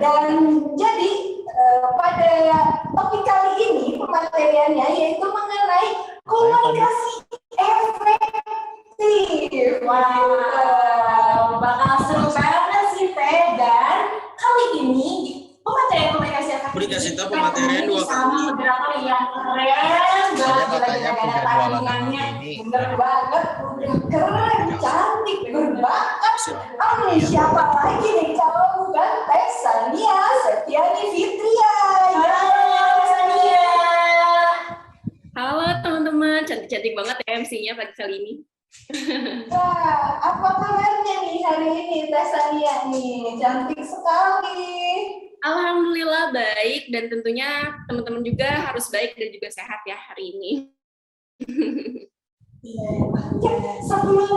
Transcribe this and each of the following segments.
dan jadi pada topik kali ini pemateriannya yaitu mengenai komunikasi efektif. Wow, bakal seru banget sih Teh. Dan kali ini pematerian komunikasi efektif pematerian dua sama moderator yang keren banget, katanya tandingannya bener banget, udah keren, cantik, berbakat. Nih siapa lagi nih kalau bukan Teh Sania Septiani Fitria. Halo Sania. Halo teman-teman, cantik-cantik banget ya MC-nya pagi kali ini. Wah, apa kabarnya nih hari ini Teh Sania nih? Cantik sekali. Alhamdulillah baik, dan tentunya teman-teman juga harus baik dan juga sehat ya hari ini. Ya, sebelum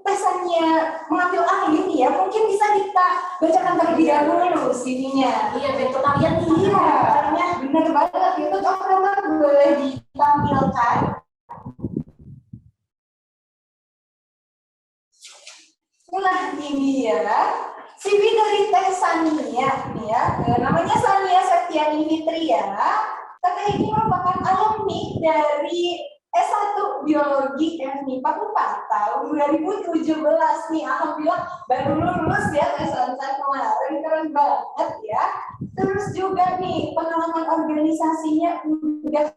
Teh Sania mengambil alih nih ya, mungkin bisa kita bacakan terlebih dahulu CV-nya. Iya, biar kita lihat nih. Iya, bener banget. Itu cover boleh ditampilkan. Nah, ini ya. CV dari Teh Sania nih ya. Namanya Sania Septiani Fitria. Teh ini merupakan alumni dari S1 Biologi FMIPA 4 tahun 2017 nih. Alhamdulillah baru lulus ya Teh Sansan kemarin, keren banget ya. Terus juga nih pengalaman organisasinya udah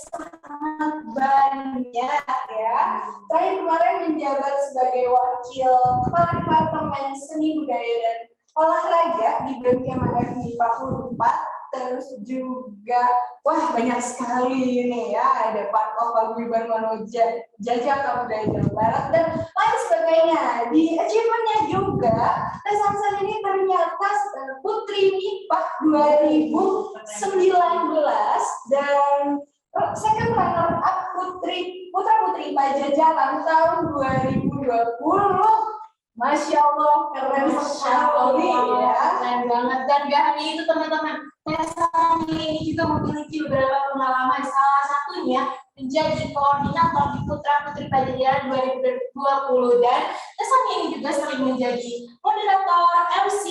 sangat banyak ya. Saya kemarin menjabat sebagai wakil Kepala Departemen Seni Budaya dan Olahraga di BEM FMIPA 4. Terus juga, wah banyak sekali nih ya, ada Pak Paguyuban Manoja, Jajaka Budaya Jawa Barat, dan lain sebagainya. Di achievementnya juga, Teh Sansan ini ternyata Putri MIPA 2019, dan second runner up Putra Putri Pajajaran tahun 2020. Masya Allah, keren sekali ya. Keren banget. Dan gak hanya itu teman-teman, Teh Sania ini juga memiliki beberapa pengalaman. Salah satunya menjadi koordinator di Putra Putri Pajajaran 2020. Dan Teh Sania ini juga sering menjadi moderator, MC,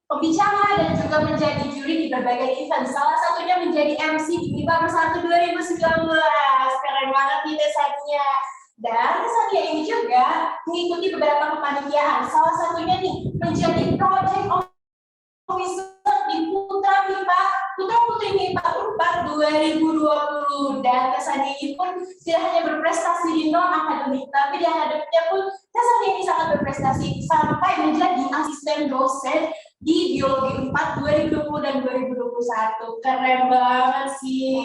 pembicara, dan juga menjadi juri di berbagai event. Salah satunya menjadi MC di MIPA 1 2019. Keren banget nih Teh Sania. Dan Teh Sania ini juga mengikuti beberapa kepanitiaan. Salah satunya nih menjadi project officer di Putra Putri MIPA 4 2020. Dan Teh Sania ini pun tidak hanya berprestasi di non akademik, tapi di akademiknya pun Teh Sania ini sangat berprestasi sampai menjadi asisten dosen di Biologi 4 2020 dan 2021. Keren banget sih.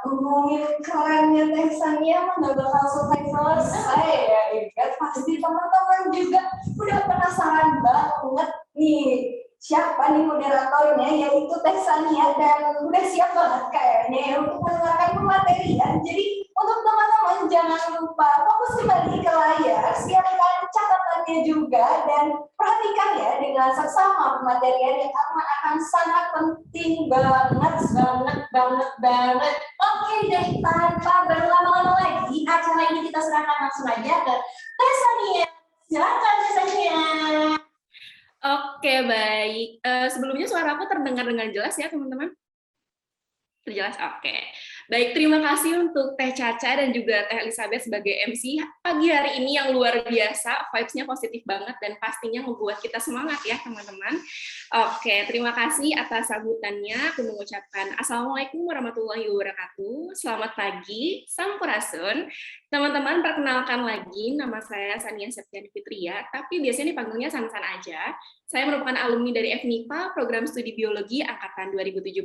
Ngomongin kerennya Teh Sania mah nggak bakal selesai ya. Ingat pasti teman-teman juga udah penasaran banget nih siapa nih moderatornya, yaitu Teh Sania, dan udah siap banget kayaknya ya untuk mendengarkan pematerian. Jadi untuk teman-teman jangan lupa fokus kembali ke layar, siapkan catatannya juga, dan perhatikan ya dengan seksama pematerian yang akan sangat penting banget. Oke deh, tanpa berlama-lama lagi, acara ini kita serahkan langsung aja ke Teh Sania. Silakan Teh Sania. Oke, baik. Sebelumnya suara aku terdengar dengan jelas ya, teman-teman? Terjelas? Oke. Baik, terima kasih untuk Teh Caca dan juga Teh Elizabeth sebagai MC pagi hari ini yang luar biasa, vibes-nya positif banget dan pastinya membuat kita semangat ya, teman-teman. Oke, terima kasih atas sambutannya. Aku mengucapkan Assalamualaikum warahmatullahi wabarakatuh. Selamat pagi, Sampurasun. Teman-teman, perkenalkan lagi, nama saya Sania Septiani Fitria, tapi biasanya dipanggilnya San-San aja. Saya merupakan alumni dari FMIPA, Program Studi Biologi Angkatan 2017.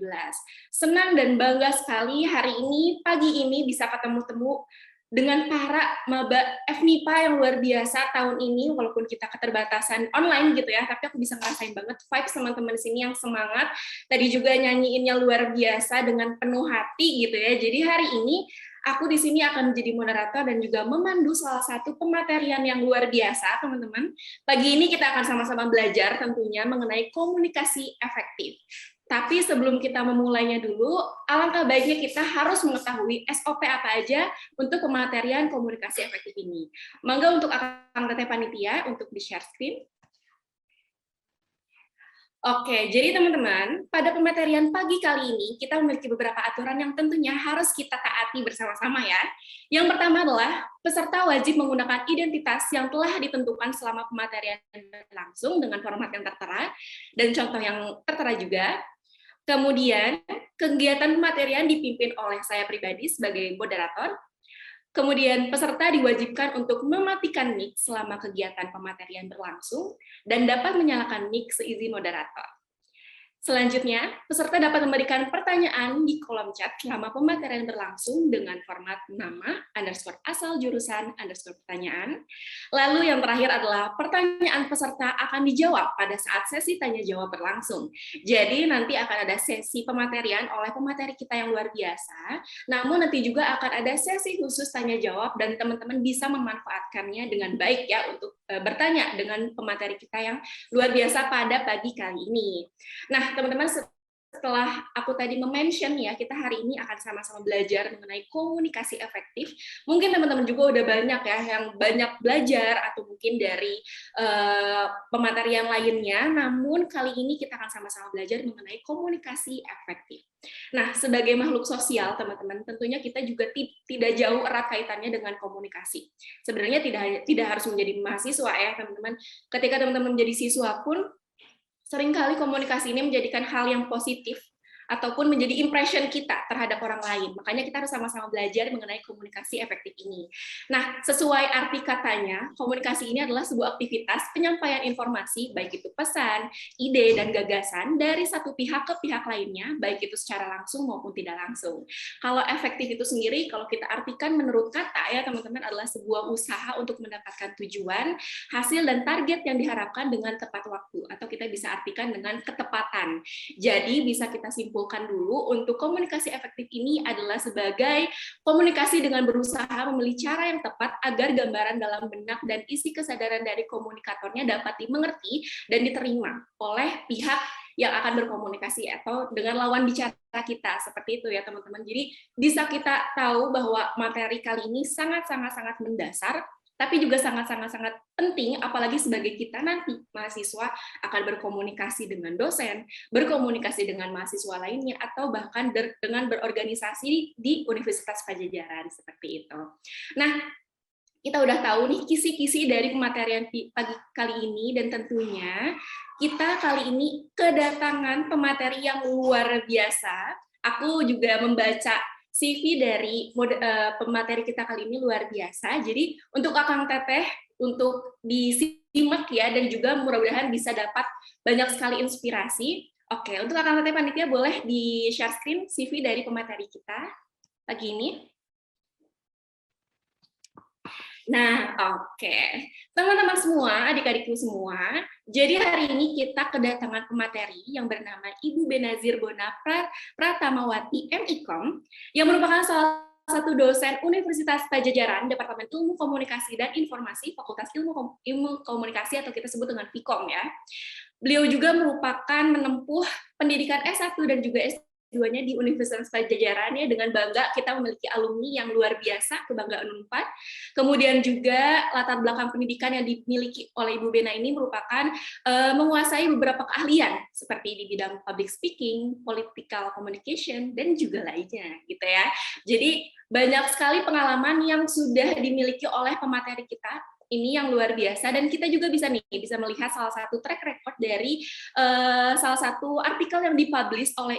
Senang dan bangga sekali hari ini, pagi ini bisa ketemu-temu dengan para maba FMIPA yang luar biasa tahun ini, walaupun kita keterbatasan online gitu ya, tapi aku bisa ngerasain banget vibes teman-teman di sini yang semangat. Tadi juga nyanyiinnya luar biasa dengan penuh hati gitu ya. Jadi hari ini aku di sini akan menjadi moderator dan juga memandu salah satu pematerian yang luar biasa, teman-teman. Pagi ini kita akan sama-sama belajar tentunya mengenai komunikasi efektif. Tapi sebelum kita memulainya dulu, alangkah baiknya kita harus mengetahui SOP apa aja untuk pematerian komunikasi efektif ini. Mangga untuk Akang Teteh Panitia untuk di-share screen. Oke, jadi teman-teman, pada pematerian pagi kali ini kita memiliki beberapa aturan yang tentunya harus kita taati bersama-sama ya. Yang pertama adalah peserta wajib menggunakan identitas yang telah ditentukan selama pematerian berlangsung dengan format yang tertera dan contoh yang tertera juga. Kemudian, kegiatan pematerian dipimpin oleh saya pribadi sebagai moderator. Kemudian peserta diwajibkan untuk mematikan mic selama kegiatan pematerian berlangsung dan dapat menyalakan mic seizin moderator. Selanjutnya, peserta dapat memberikan pertanyaan di kolom chat selama pematerian berlangsung dengan format nama, _asal jurusan, _pertanyaan. Lalu yang terakhir adalah pertanyaan peserta akan dijawab pada saat sesi tanya jawab berlangsung. Jadi nanti akan ada sesi pematerian oleh pemateri kita yang luar biasa, namun nanti juga akan ada sesi khusus tanya jawab dan teman-teman bisa memanfaatkannya dengan baik ya untuk bertanya dengan pemateri kita yang luar biasa pada pagi kali ini. Nah, teman-teman, setelah aku tadi mention ya, kita hari ini akan sama-sama belajar mengenai komunikasi efektif. Mungkin teman-teman juga udah banyak ya yang banyak belajar atau mungkin dari pematerian lainnya, namun kali ini kita akan sama-sama belajar mengenai komunikasi efektif. Nah, sebagai makhluk sosial, teman-teman, tentunya kita juga tidak jauh erat kaitannya dengan komunikasi. Sebenarnya tidak harus menjadi mahasiswa ya, teman-teman. Ketika teman-teman menjadi siswa pun, seringkali komunikasi ini menjadikan hal yang positif ataupun menjadi impression kita terhadap orang lain. Makanya kita harus sama-sama belajar mengenai komunikasi efektif ini. Nah, sesuai arti katanya, komunikasi ini adalah sebuah aktivitas penyampaian informasi, baik itu pesan, ide, dan gagasan dari satu pihak ke pihak lainnya, baik itu secara langsung maupun tidak langsung. Kalau efektif itu sendiri, kalau kita artikan menurut kata ya teman-teman, adalah sebuah usaha untuk mendapatkan tujuan, hasil, dan target yang diharapkan dengan tepat waktu, atau kita bisa artikan dengan ketepatan. Jadi bisa kita simpulkan dulu untuk komunikasi efektif ini adalah sebagai komunikasi dengan berusaha memilih cara yang tepat agar gambaran dalam benak dan isi kesadaran dari komunikatornya dapat dimengerti dan diterima oleh pihak yang akan berkomunikasi atau dengan lawan bicara kita, seperti itu ya teman-teman. Jadi bisa kita tahu bahwa materi kali ini sangat-sangat mendasar, tapi juga sangat-sangat penting, apalagi sebagai kita nanti mahasiswa akan berkomunikasi dengan dosen, berkomunikasi dengan mahasiswa lainnya, atau bahkan dengan berorganisasi di Universitas Padjadjaran, seperti itu. Nah, kita udah tahu nih kisi-kisi dari pematerian pagi kali ini, dan tentunya kita kali ini kedatangan pemateri yang luar biasa. Aku juga membaca CV dari pemateri kita kali ini luar biasa. Jadi untuk Akang Teteh, untuk disimak ya, dan juga mudah-mudahan bisa dapat banyak sekali inspirasi. Oke, untuk Akang Teteh panitia boleh di-share screen CV dari pemateri kita pagi ini. Nah, oke. Teman-teman semua, adik-adikku semua, jadi hari ini kita kedatangan pemateri yang bernama Ibu Benazir Bona Pratamawati MIkom, yang merupakan salah satu dosen Universitas Padjadjaran, Departemen Ilmu Komunikasi dan Informasi, Fakultas Ilmu Komunikasi atau kita sebut dengan Vkom ya. Beliau juga merupakan menempuh pendidikan S1 dan juga S2-nya di Universitas Padjadjaran ya, dengan bangga kita memiliki alumni yang luar biasa, kebanggaan Unpad. Kemudian juga latar belakang pendidikan yang dimiliki oleh Ibu Bena ini merupakan menguasai beberapa keahlian seperti di bidang public speaking, political communication, dan juga lainnya gitu ya. Jadi banyak sekali pengalaman yang sudah dimiliki oleh pemateri kita ini yang luar biasa, dan kita juga bisa melihat salah satu track record dari salah satu artikel yang dipublish oleh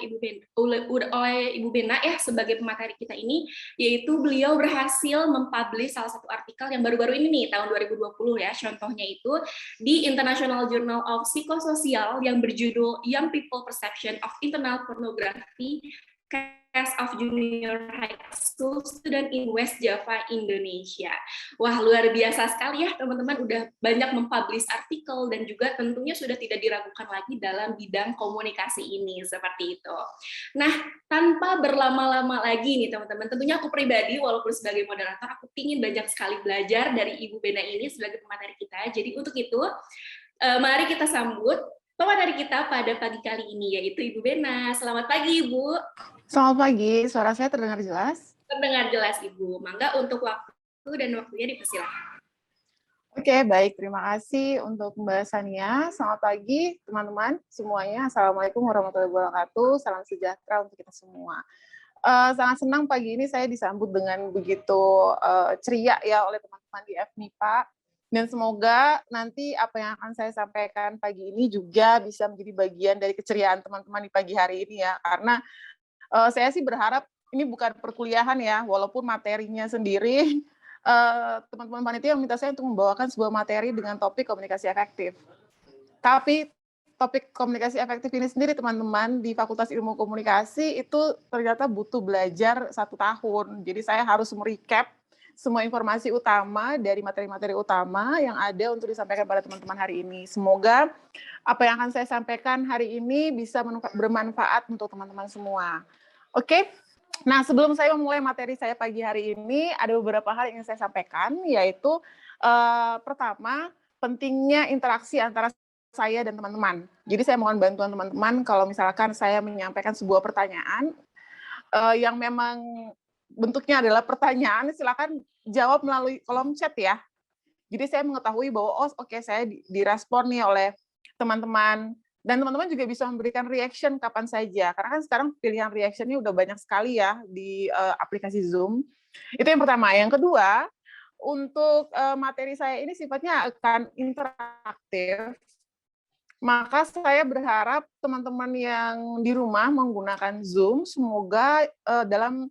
Ibu Bena ya sebagai pemateri kita ini, yaitu beliau berhasil mempublish salah satu artikel yang baru-baru ini nih tahun 2020 ya, contohnya itu di International Journal of Psychosocial yang berjudul Young People Perception of Internal Pornography Case of Junior High School Student in West Java, Indonesia. Wah, luar biasa sekali ya teman-teman, udah banyak mempublish artikel dan juga tentunya sudah tidak diragukan lagi dalam bidang komunikasi ini, seperti itu. Nah, tanpa berlama-lama lagi nih teman-teman, tentunya aku pribadi walaupun sebagai moderator, aku ingin banyak sekali belajar dari Ibu Bena ini sebagai pemateri kita. Jadi untuk itu, mari kita sambut pemateri kita pada pagi kali ini, yaitu Ibu Bena. Selamat pagi, Ibu. Selamat pagi, suara saya terdengar jelas? Terdengar jelas, Ibu. Mangga untuk waktu dan waktunya dipersilakan. Oke, baik. Terima kasih untuk Mbak Sania. Selamat pagi, teman-teman semuanya. Assalamualaikum warahmatullahi wabarakatuh. Salam sejahtera untuk kita semua. Sangat senang pagi ini saya disambut dengan begitu ceria ya oleh teman-teman di FMIPA. Dan semoga nanti apa yang akan saya sampaikan pagi ini juga bisa menjadi bagian dari keceriaan teman-teman di pagi hari ini ya. Karena saya sih berharap ini bukan perkuliahan ya, walaupun materinya sendiri teman-teman panitia meminta saya untuk membawakan sebuah materi dengan topik komunikasi efektif. Tapi topik komunikasi efektif ini sendiri teman-teman di Fakultas Ilmu Komunikasi itu ternyata butuh belajar 1 tahun. Jadi saya harus merecap semua informasi utama dari materi-materi utama yang ada untuk disampaikan pada teman-teman hari ini. Semoga apa yang akan saya sampaikan hari ini bisa bermanfaat untuk teman-teman semua. Oke? Nah, sebelum saya memulai materi saya pagi hari ini, ada beberapa hal yang ingin saya sampaikan, yaitu pertama, pentingnya interaksi antara saya dan teman-teman. Jadi saya mohon bantuan teman-teman kalau misalkan saya menyampaikan sebuah pertanyaan yang memang bentuknya adalah pertanyaan, silakan jawab melalui kolom chat ya. Jadi saya mengetahui bahwa, saya direspon nih oleh teman-teman. Dan teman-teman juga bisa memberikan reaction kapan saja. Karena kan sekarang pilihan reaction-nya udah banyak sekali ya di aplikasi Zoom. Itu yang pertama. Yang kedua, untuk materi saya ini sifatnya akan interaktif. Maka saya berharap teman-teman yang di rumah menggunakan Zoom, semoga dalam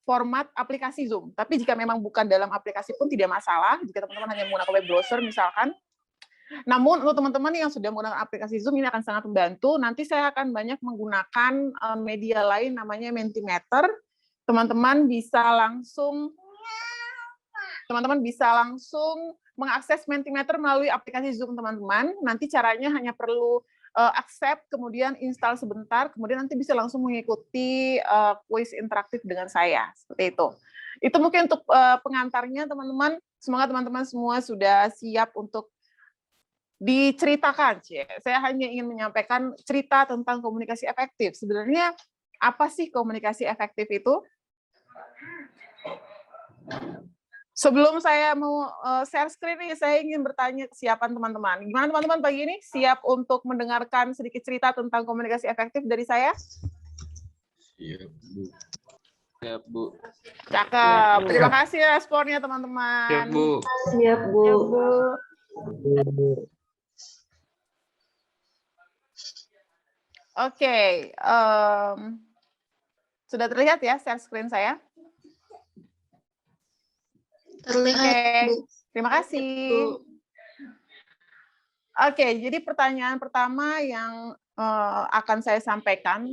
format aplikasi Zoom. Tapi jika memang bukan dalam aplikasi pun tidak masalah, jika teman-teman hanya menggunakan web browser misalkan. Namun untuk teman-teman yang sudah menggunakan aplikasi Zoom ini akan sangat membantu. Nanti saya akan banyak menggunakan media lain namanya Mentimeter. Teman-teman bisa langsung mengakses Mentimeter melalui aplikasi Zoom teman-teman. Nanti caranya hanya perlu accept, kemudian install sebentar, kemudian nanti bisa langsung mengikuti kuis interaktif dengan saya. Seperti itu. Itu mungkin untuk pengantarnya teman-teman. Semoga teman-teman semua sudah siap untuk diceritakan. Saya hanya ingin menyampaikan cerita tentang komunikasi efektif. Sebenarnya apa sih komunikasi efektif itu? Sebelum saya mau share screen nih, saya ingin bertanya kesiapan teman-teman. Gimana teman-teman pagi ini? Siap untuk mendengarkan sedikit cerita tentang komunikasi efektif dari saya? Siap, Bu. Siap, Bu. Cakep. Terima kasih responnya teman-teman. Siap, Bu. Siap, Bu. Oke, sudah terlihat ya share screen saya? Terlihat, Oke, Bu. terima kasih. Oke, jadi pertanyaan pertama yang akan saya sampaikan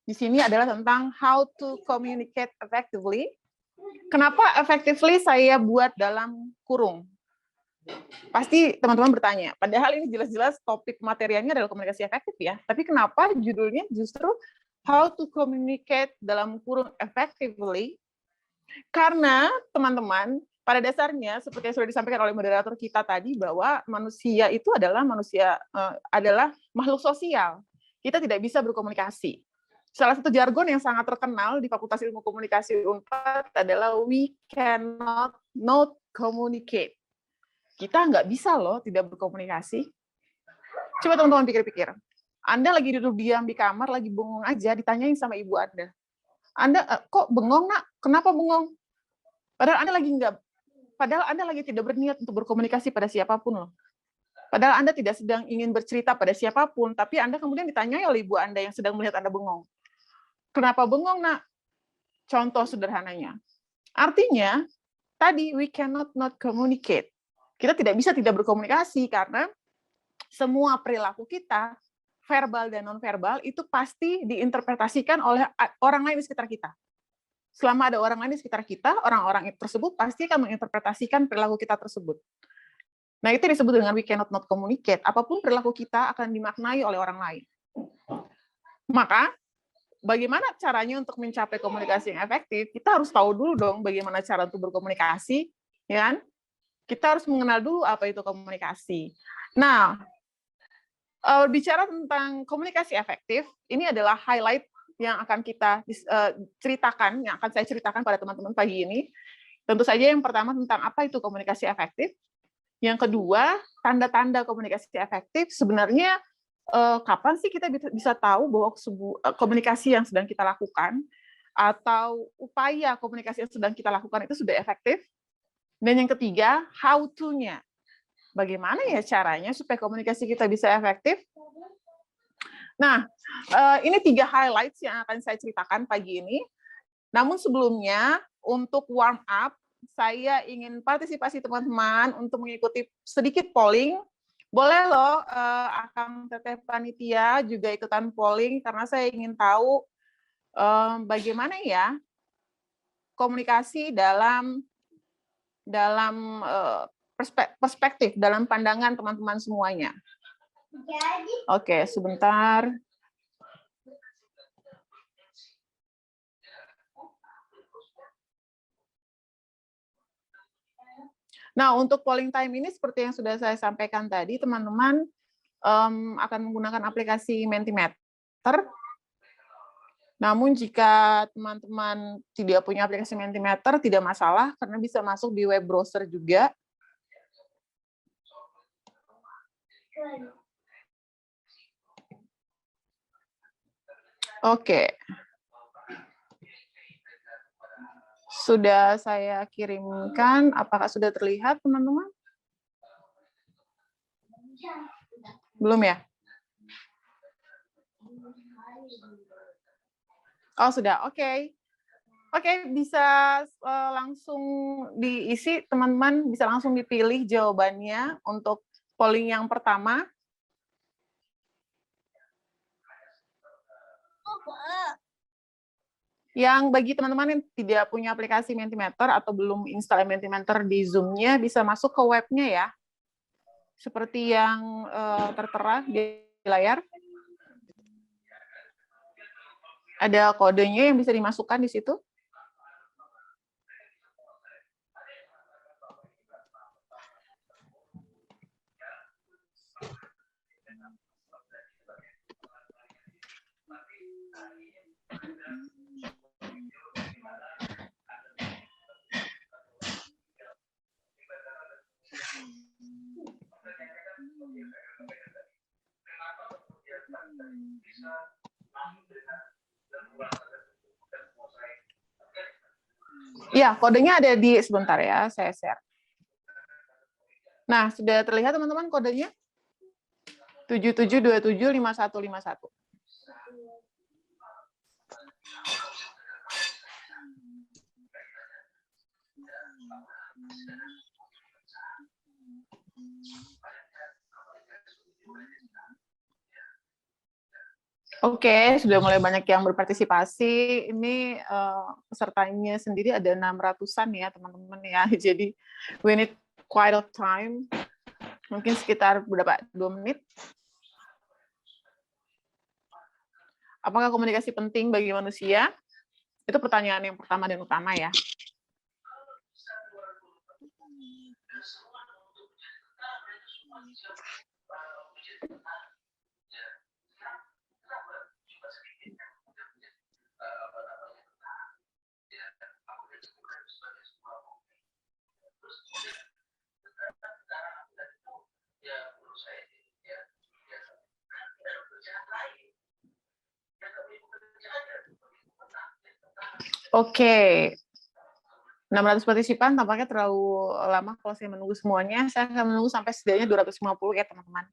di sini adalah tentang how to communicate effectively. Kenapa effectively saya buat dalam kurung? Pasti teman-teman bertanya, padahal ini jelas-jelas topik materialnya adalah komunikasi efektif ya, tapi kenapa judulnya justru how to communicate dalam kurung effectively? Karena teman-teman, pada dasarnya seperti yang sudah disampaikan oleh moderator kita tadi bahwa manusia itu adalah makhluk sosial. Kita tidak bisa berkomunikasi. Salah satu jargon yang sangat terkenal di Fakultas Ilmu Komunikasi Unpad adalah we cannot not communicate. Kita nggak bisa loh tidak berkomunikasi. Coba teman-teman pikir-pikir. Anda lagi duduk diam di kamar, lagi bengong aja, ditanyain sama ibu Anda. Anda kok bengong, Nak? Kenapa bengong? Padahal Anda lagi tidak berniat untuk berkomunikasi pada siapapun loh. Padahal Anda tidak sedang ingin bercerita pada siapapun, tapi Anda kemudian ditanyai oleh ibu Anda yang sedang melihat Anda bengong. Kenapa bengong, Nak? Contoh sederhananya. Artinya, tadi we cannot not communicate. Kita tidak bisa tidak berkomunikasi karena semua perilaku kita, verbal dan non-verbal, itu pasti diinterpretasikan oleh orang lain di sekitar kita. Selama ada orang lain di sekitar kita, orang-orang tersebut pasti akan menginterpretasikan perilaku kita tersebut. Nah, itu disebut dengan we cannot not communicate. Apapun perilaku kita akan dimaknai oleh orang lain. Maka, bagaimana caranya untuk mencapai komunikasi yang efektif? Kita harus tahu dulu dong bagaimana cara untuk berkomunikasi, ya kan? Kita harus mengenal dulu apa itu komunikasi. Nah, bicara tentang komunikasi efektif, ini adalah highlight yang akan kita ceritakan, yang akan saya ceritakan pada teman-teman pagi ini. Tentu saja yang pertama tentang apa itu komunikasi efektif. Yang kedua, tanda-tanda komunikasi efektif sebenarnya kapan sih kita bisa tahu bahwa komunikasi yang sedang kita lakukan atau upaya komunikasi yang sedang kita lakukan itu sudah efektif. Dan yang ketiga, how to-nya. Bagaimana ya caranya supaya komunikasi kita bisa efektif? Nah, ini 3 highlights yang akan saya ceritakan pagi ini. Namun sebelumnya, untuk warm up, saya ingin partisipasi teman-teman untuk mengikuti sedikit polling. Boleh loh, Akang Teteh Panitia juga ikutan polling, karena saya ingin tahu bagaimana ya komunikasi dalam perspektif, dalam pandangan teman-teman semuanya. Oke, sebentar. Nah, untuk polling time ini seperti yang sudah saya sampaikan tadi, teman-teman akan menggunakan aplikasi Mentimeter. Namun jika teman-teman tidak punya aplikasi Mentimeter, tidak masalah, karena bisa masuk di web browser juga. Oke. Sudah saya kirimkan, apakah sudah terlihat, teman-teman? Belum ya? Oh, sudah. Oke. Oke, bisa langsung diisi, teman-teman, bisa langsung dipilih jawabannya untuk polling yang pertama. Yang bagi teman-teman yang tidak punya aplikasi Mentimeter atau belum install Mentimeter di Zoom-nya, bisa masuk ke webnya ya. Seperti yang tertera di layar. Ada kodenya yang bisa dimasukkan di situ. Iya, kodenya ada di, sebentar ya, saya share. Nah, sudah terlihat teman-teman kodenya? 77275151. Oke, sudah mulai banyak yang berpartisipasi. Ini pesertanya sendiri ada 600-an ya, teman-teman ya. Jadi, we need quite a time. Mungkin sekitar berapa? 2 menit. Apakah komunikasi penting bagi manusia? Itu pertanyaan yang pertama dan utama ya. Oke, 600 partisipan tampaknya terlalu lama kalau saya menunggu semuanya. Saya akan menunggu sampai setidaknya 250 ya, teman-teman.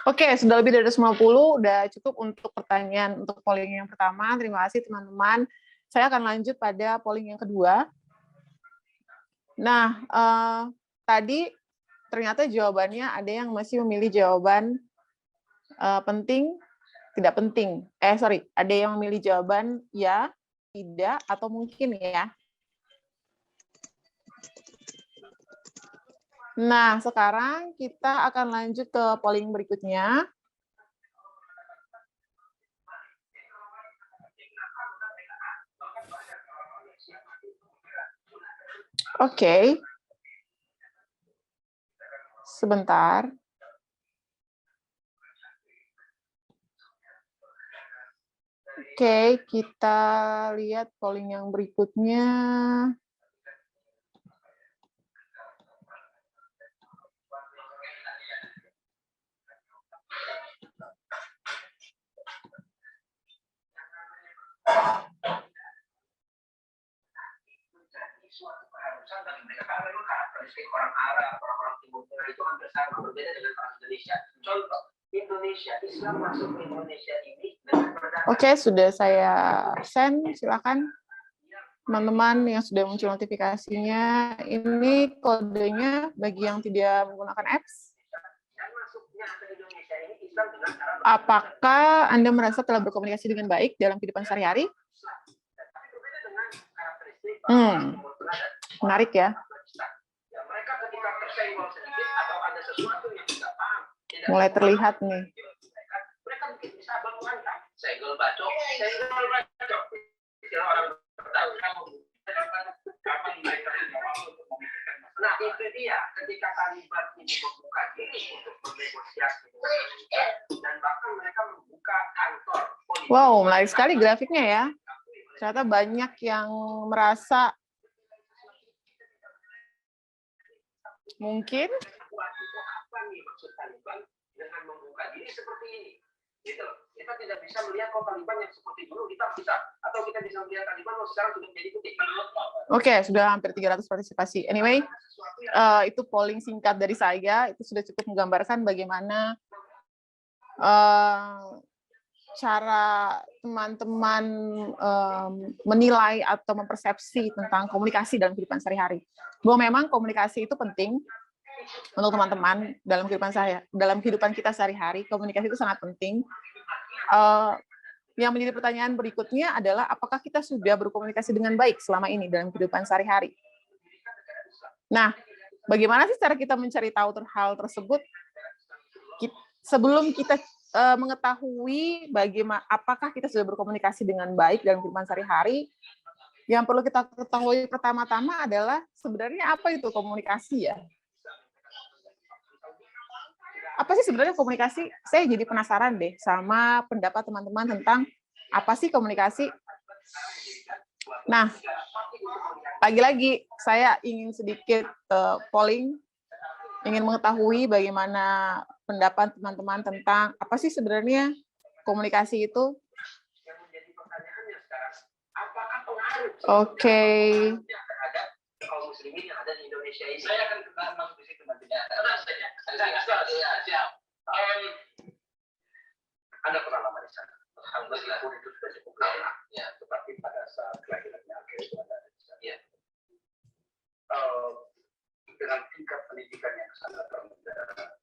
Oke, sudah lebih dari 150, udah cukup untuk pertanyaan untuk polling yang pertama. Terima kasih teman-teman. Saya akan lanjut pada polling yang kedua. Nah, tadi ternyata jawabannya ada yang masih memilih jawaban penting, tidak penting. Ada yang memilih jawaban ya, tidak, atau mungkin ya. Nah, sekarang kita akan lanjut ke polling berikutnya. Oke. Sebentar. Oke, kita lihat polling yang berikutnya. Suatu keharusan bagi mereka karena memang karakteristik orang Arab, orang-orang Timur Tengah itu hampir sama, berbeda dengan orang Indonesia. Contoh, Indonesia, Islam masuk ke Indonesia ini dengan berdasar. Oke, sudah saya send, silakan teman-teman yang sudah muncul notifikasinya. Ini kodenya bagi yang tidak menggunakan apps. Dan masuknya ke Indonesia ini Islam dengan cara Apakah Anda merasa telah berkomunikasi dengan baik dalam kehidupan sehari-hari? tapi berbeda dengan karakteristik Menarik ya. ya, mereka ketika tersenggol sedikit atau ada sesuatu yang tidak paham, tidak Mulai terlihat nih. mereka mungkin bisa abang mantap, senggol bacok. Istilah orang bertahu kapan mereka untuk memikirkan masalah. Nah itu dia, ketika Taliban ini membuka diri untuk bernegosiasi dengan Amerika, dan bahkan mereka membuka kantor politik. Wow, menarik sekali grafiknya ya. Ternyata banyak yang merasa mungkin Apa nih maksud Taliban dengan membuka diri seperti ini? Gitu loh. Kita tidak bisa melihat kok Taliban yang seperti dulu kita bisa, atau kita bisa melihat Taliban sekarang sudah menjadi putih. oke, sudah hampir 300 partisipasi. Anyway, itu polling singkat dari saya, itu sudah cukup menggambarkan bagaimana cara teman-teman menilai atau mempersepsi tentang komunikasi dalam kehidupan sehari-hari. Bahwa memang komunikasi itu penting untuk teman-teman dalam kehidupan kita sehari-hari. Komunikasi itu sangat penting. Yang menjadi pertanyaan berikutnya adalah apakah kita sudah berkomunikasi dengan baik selama ini dalam kehidupan sehari-hari? Nah, bagaimana sih cara kita mencari tahu hal tersebut? Sebelum kita mengetahui bagaimana apakah kita sudah berkomunikasi dengan baik dalam kehidupan sehari-hari, yang perlu kita ketahui pertama-tama adalah sebenarnya apa itu komunikasi ya? Apa sih sebenarnya komunikasi? Saya jadi penasaran deh sama pendapat teman-teman tentang apa sih komunikasi. Nah, lagi-lagi saya ingin sedikit polling, ingin mengetahui bagaimana pendapat teman-teman tentang apa sih sebenarnya komunikasi itu. Yang menjadi pertanyaannya sekarang, apakah pengaruh Oke. terhadap kaum muslimin yang ada di Indonesia ini? Saya akan masuk di situ nanti. Siap. Ada pengalaman di sana. Meskipun itu sudah cukup lama, ya, tetapi pada saat kelahirannya akhirnya itu ada di sana. Ya. Dengan tingkat pendidikan yang sangat rendah,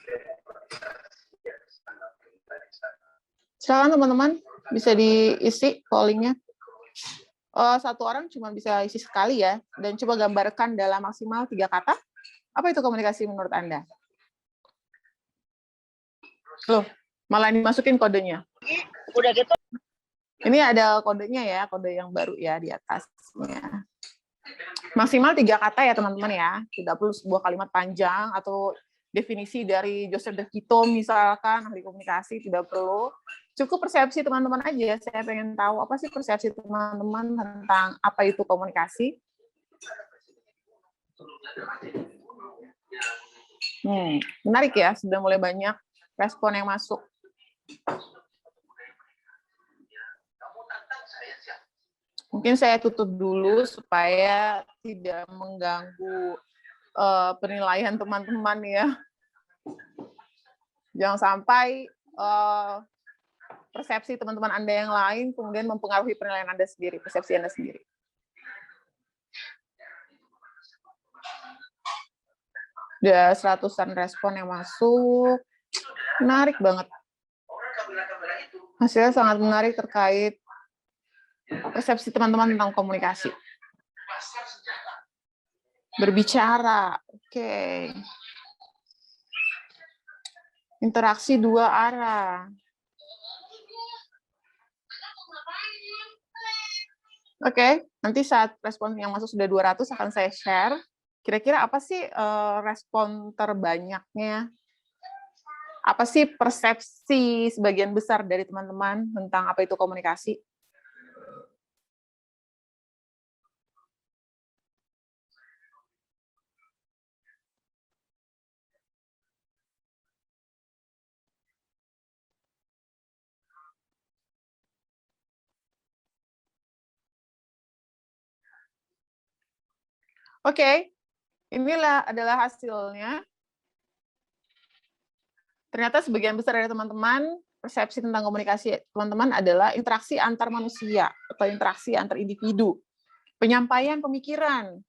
demokratisasi yang sangat rendah di sana. Silakan teman-teman, bisa diisi pollingnya. Satu orang cuma bisa isi sekali ya, dan coba gambarkan dalam maksimal 3 kata. Apa itu komunikasi menurut Anda? Loh, malah dimasukin kodenya. Udah gitu. Ini ada kodenya ya, kode yang baru ya di atasnya. Maksimal 3 kata ya teman-teman ya, tidak perlu sebuah kalimat panjang atau definisi dari Joseph de Quito misalkan, ahli komunikasi, tidak perlu. Cukup persepsi teman-teman aja, saya pengen tahu apa sih persepsi teman-teman tentang apa itu komunikasi. Menarik ya, sudah mulai banyak respon yang masuk. Mungkin saya tutup dulu supaya tidak mengganggu penilaian teman-teman ya. Jangan sampai persepsi teman-teman Anda yang lain kemudian mempengaruhi penilaian Anda sendiri, persepsi Anda sendiri. Udah 100-an respon yang masuk. Menarik banget. Hasilnya sangat menarik terkait persepsi teman-teman tentang komunikasi. Berbicara. Oke. Interaksi dua arah. Oke, nanti saat respon yang masuk sudah 200 akan saya share. Kira-kira apa sih respon terbanyaknya? Apa sih persepsi sebagian besar dari teman-teman tentang apa itu komunikasi? Oke, inilah adalah hasilnya. Ternyata sebagian besar dari teman-teman, persepsi tentang komunikasi teman-teman adalah interaksi antar manusia atau interaksi antar individu, penyampaian pemikiran,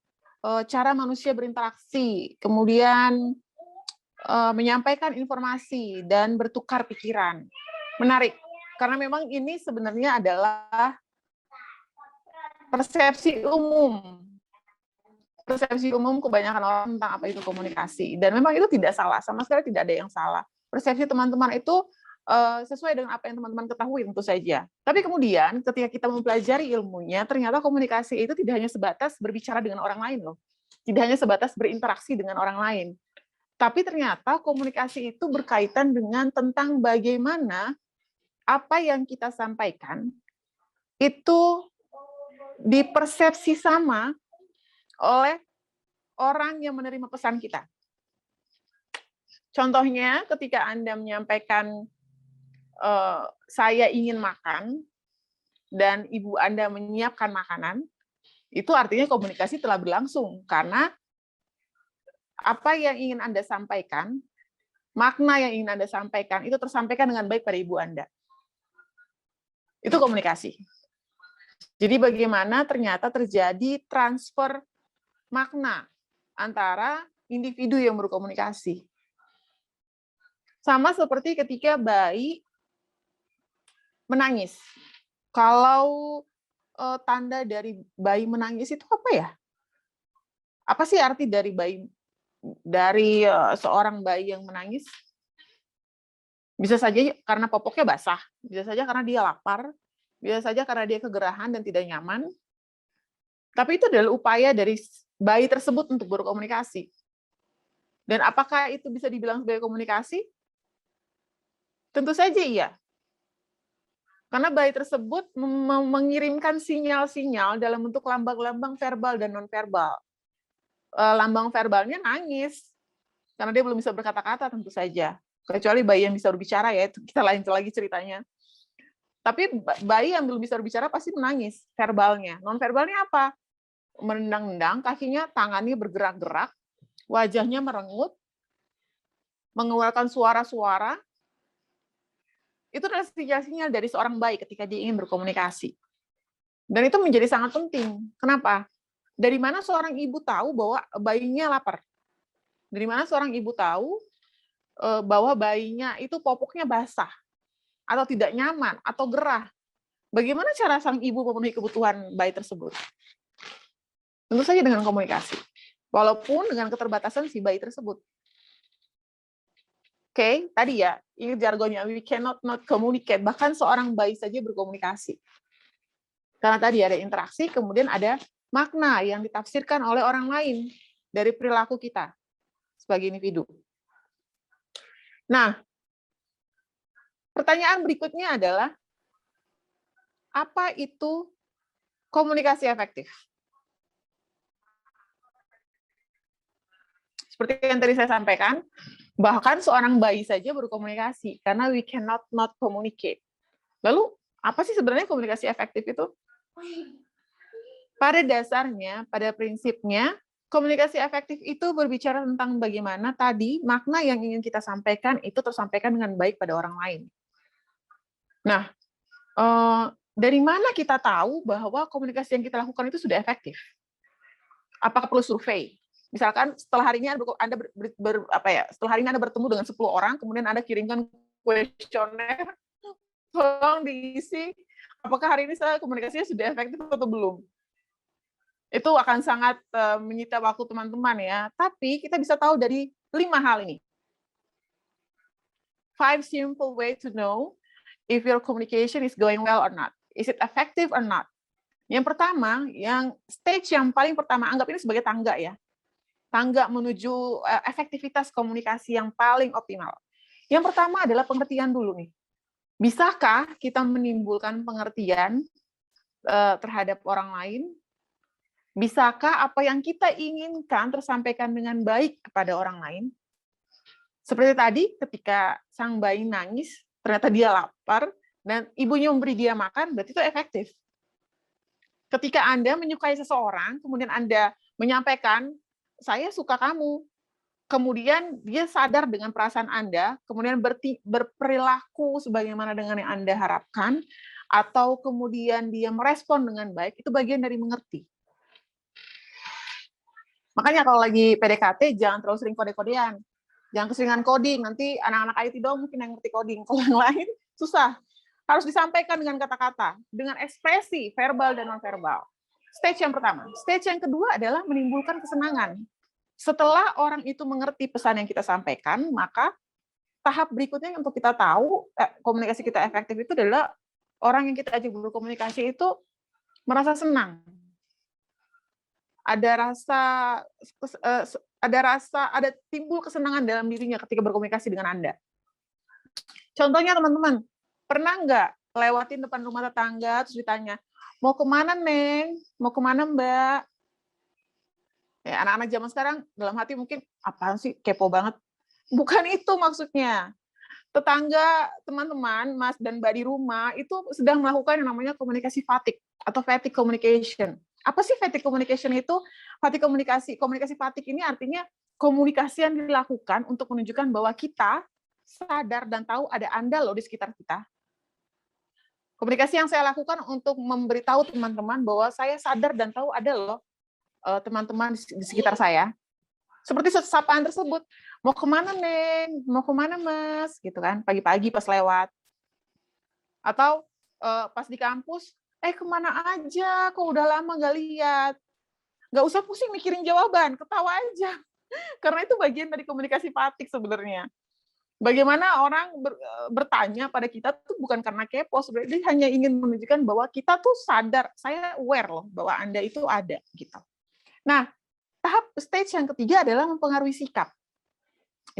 cara manusia berinteraksi, kemudian menyampaikan informasi dan bertukar pikiran. Menarik, karena memang ini sebenarnya adalah persepsi umum. Persepsi umum kebanyakan orang tentang apa itu komunikasi. Dan memang itu tidak salah, sama sekali tidak ada yang salah. Persepsi teman-teman itu sesuai dengan apa yang teman-teman ketahui tentu saja. Tapi kemudian ketika kita mempelajari ilmunya, ternyata komunikasi itu tidak hanya sebatas berbicara dengan orang lain loh. Tidak hanya sebatas berinteraksi dengan orang lain. Tapi ternyata komunikasi itu berkaitan dengan tentang bagaimana apa yang kita sampaikan itu dipersepsi sama oleh orang yang menerima pesan kita. Contohnya, ketika Anda menyampaikan, saya ingin makan, dan ibu Anda menyiapkan makanan, itu artinya komunikasi telah berlangsung, karena apa yang ingin Anda sampaikan, makna yang ingin Anda sampaikan, itu tersampaikan dengan baik pada ibu Anda. Itu komunikasi. Jadi bagaimana ternyata terjadi transfer makna antara individu yang berkomunikasi. Sama seperti ketika bayi menangis. Kalau tanda dari bayi menangis itu apa ya? Apa sih arti dari seorang bayi yang menangis? Bisa saja karena popoknya basah, bisa saja karena dia lapar, bisa saja karena dia kegerahan dan tidak nyaman. Tapi itu adalah upaya dari bayi tersebut untuk berkomunikasi. Dan apakah itu bisa dibilang sebagai komunikasi? Tentu saja iya. Karena bayi tersebut mengirimkan sinyal-sinyal dalam bentuk lambang-lambang verbal dan non-verbal. Lambang verbalnya nangis, karena dia belum bisa berkata-kata tentu saja. Kecuali bayi yang bisa berbicara ya, itu kita lain lagi ceritanya. Tapi bayi yang belum bisa berbicara pasti menangis, verbalnya. Non-verbalnya apa? Menendang-nendang, kakinya, tangannya bergerak-gerak, wajahnya merengut, mengeluarkan suara-suara. Itu adalah sinyal-sinyal dari seorang bayi ketika dia ingin berkomunikasi. Dan itu menjadi sangat penting. Kenapa? Dari mana seorang ibu tahu bahwa bayinya lapar? Dari mana seorang ibu tahu bahwa bayinya itu popoknya basah, atau tidak nyaman, atau gerah? Bagaimana cara sang ibu memenuhi kebutuhan bayi tersebut? Tentu saja dengan komunikasi. Walaupun dengan keterbatasan si bayi tersebut. Oke, tadi ya, ini jargonnya, we cannot not communicate. Bahkan seorang bayi saja berkomunikasi. Karena tadi ada interaksi, kemudian ada makna yang ditafsirkan oleh orang lain dari perilaku kita sebagai individu. Nah, pertanyaan berikutnya adalah, apa itu komunikasi efektif? Seperti yang tadi saya sampaikan, bahkan seorang bayi saja berkomunikasi, karena we cannot not communicate. Lalu, apa sih sebenarnya komunikasi efektif itu? Pada dasarnya, pada prinsipnya, komunikasi efektif itu berbicara tentang bagaimana tadi makna yang ingin kita sampaikan itu tersampaikan dengan baik pada orang lain. Nah, dari mana kita tahu bahwa komunikasi yang kita lakukan itu sudah efektif? Apakah perlu survei? Misalkan setelah harinya setelah hari ini Anda bertemu dengan 10 orang, kemudian Anda kirimkan kuesioner, tolong diisi apakah hari ini saya komunikasinya sudah efektif atau belum. Itu akan sangat menyita waktu teman-teman ya. Tapi kita bisa tahu dari 5 hal ini. 5 simple way to know if your communication is going well or not. Is it effective or not? Yang pertama, yang stage yang paling pertama, anggap ini sebagai tangga ya. Tangga menuju efektivitas komunikasi yang paling optimal. Yang pertama adalah pengertian dulu nih. Bisakah kita menimbulkan pengertian terhadap orang lain? Bisakah apa yang kita inginkan tersampaikan dengan baik kepada orang lain? Seperti tadi, ketika sang bayi nangis, ternyata dia lapar, dan ibunya memberi dia makan, berarti itu efektif. Ketika Anda menyukai seseorang, kemudian Anda menyampaikan, saya suka kamu, kemudian dia sadar dengan perasaan Anda, kemudian berperilaku sebagaimana dengan yang Anda harapkan, atau kemudian dia merespon dengan baik, itu bagian dari mengerti. Makanya kalau lagi PDKT, jangan terlalu sering kode-kodean. Jangan keseringan coding, nanti anak-anak IT doang mungkin yang ngerti coding, kalau yang lain susah. Harus disampaikan dengan kata-kata, dengan ekspresi, verbal dan non-verbal. Stage yang pertama. Stage yang kedua adalah menimbulkan kesenangan. Setelah orang itu mengerti pesan yang kita sampaikan, maka tahap berikutnya untuk kita tahu komunikasi kita efektif itu adalah orang yang kita ajak berkomunikasi itu merasa senang. Ada timbul kesenangan dalam dirinya ketika berkomunikasi dengan Anda. Contohnya teman-teman, pernah nggak lewatin depan rumah tetangga terus ditanya, mau kemana Neng? Mau kemana Mbak? Ya, anak-anak zaman sekarang dalam hati mungkin, apaan sih, kepo banget. Bukan itu maksudnya. Tetangga, teman-teman, Mas dan Mbak di rumah, itu sedang melakukan yang namanya komunikasi fatigue atau fatigue communication. Apa sih fatigue communication itu? Fatigue komunikasi fatigue ini artinya komunikasi yang dilakukan untuk menunjukkan bahwa kita sadar dan tahu ada Anda loh di sekitar kita. Komunikasi yang saya lakukan untuk memberitahu teman-teman bahwa saya sadar dan tahu ada loh teman-teman di sekitar saya. Seperti sapaan tersebut, mau kemana Neng? Mau kemana Mas? Gitu kan, pagi-pagi pas lewat. Atau pas di kampus, kemana aja? Kok udah lama nggak lihat? Nggak usah pusing mikirin jawaban, ketawa aja. Karena itu bagian dari komunikasi fatigue sebenarnya. Bagaimana orang bertanya pada kita tuh bukan karena kepo, sebenarnya dia hanya ingin menunjukkan bahwa kita tuh sadar, saya aware loh bahwa Anda itu ada gitu. Nah, tahap stage yang ketiga adalah mempengaruhi sikap.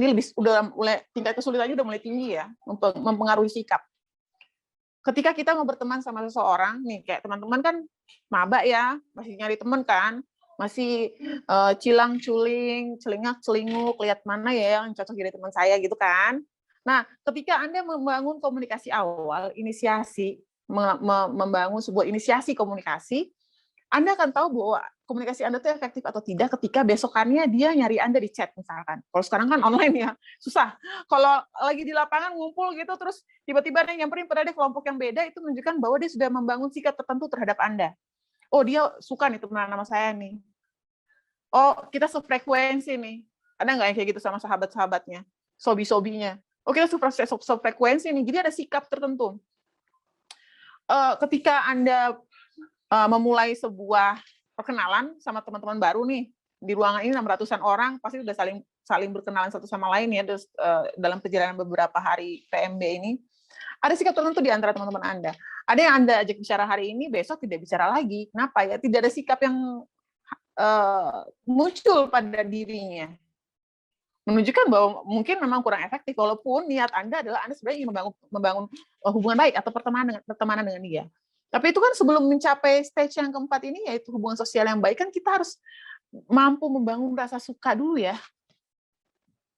Ini udah mulai tingkat kesulitannya udah mulai tinggi ya, mempengaruhi sikap. Ketika kita mau berteman sama seseorang, nih kayak teman-teman kan maba ya, masih nyari teman kan, masih cilang-culing, celingak-celinguk, lihat mana ya yang cocok jadi teman saya gitu kan. Nah, ketika Anda membangun komunikasi awal, membangun sebuah inisiasi komunikasi, Anda akan tahu bahwa komunikasi Anda itu efektif atau tidak ketika besokannya dia nyari Anda di chat misalkan. Kalau sekarang kan online ya, susah. Kalau lagi di lapangan ngumpul gitu, terus tiba-tiba ada yang nyamperin pada kelompok yang beda, itu menunjukkan bahwa dia sudah membangun sikap tertentu terhadap Anda. Oh, dia suka nih teman sama saya nih. Oh, kita sefrekuensi nih. Ada nggak yang kayak gitu sama sahabat-sahabatnya? Sobi-sobinya. Oh, kita sefrekuensi nih. Jadi ada sikap tertentu. Ketika Anda memulai sebuah perkenalan sama teman-teman baru nih, di ruangan ini 600-an orang, pasti sudah saling berkenalan satu sama lain ya, dalam perjalanan beberapa hari PMB ini. Ada sikap tertentu di antara teman-teman Anda. Ada yang Anda ajak bicara hari ini, besok tidak bicara lagi. Kenapa ya? Tidak ada sikap yang muncul pada dirinya. Menunjukkan bahwa mungkin memang kurang efektif, walaupun niat Anda adalah Anda sebenarnya ingin membangun hubungan baik atau pertemanan dengan dia. Tapi itu kan sebelum mencapai stage yang keempat ini, yaitu hubungan sosial yang baik, kan kita harus mampu membangun rasa suka dulu ya.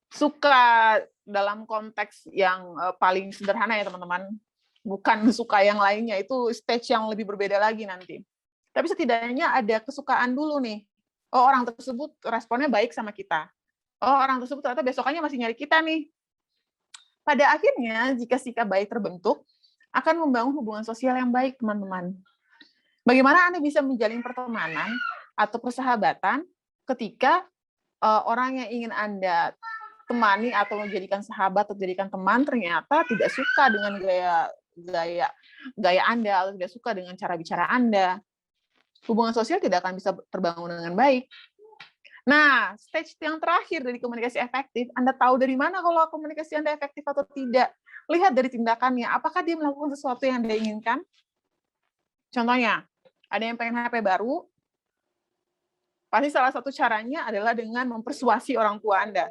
Suka dalam konteks yang paling sederhana ya teman-teman. Bukan suka yang lainnya, itu stage yang lebih berbeda lagi nanti. Tapi setidaknya ada kesukaan dulu nih. Oh, orang tersebut responnya baik sama kita. Oh, orang tersebut ternyata besokannya masih nyari kita nih. Pada akhirnya, jika sikap baik terbentuk, akan membangun hubungan sosial yang baik, teman-teman. Bagaimana Anda bisa menjalin pertemanan atau persahabatan ketika orang yang ingin Anda temani atau menjadikan sahabat atau menjadikan teman ternyata tidak suka dengan gaya Anda atau tidak suka dengan cara bicara Anda. hubungan sosial tidak akan bisa terbangun dengan baik. Nah, stage yang terakhir dari komunikasi efektif, Anda tahu dari mana kalau komunikasi Anda efektif atau tidak? Lihat dari tindakannya, apakah dia melakukan sesuatu yang Anda inginkan? Contohnya, ada yang pengen HP baru, pasti salah satu caranya adalah dengan mempersuasi orang tua Anda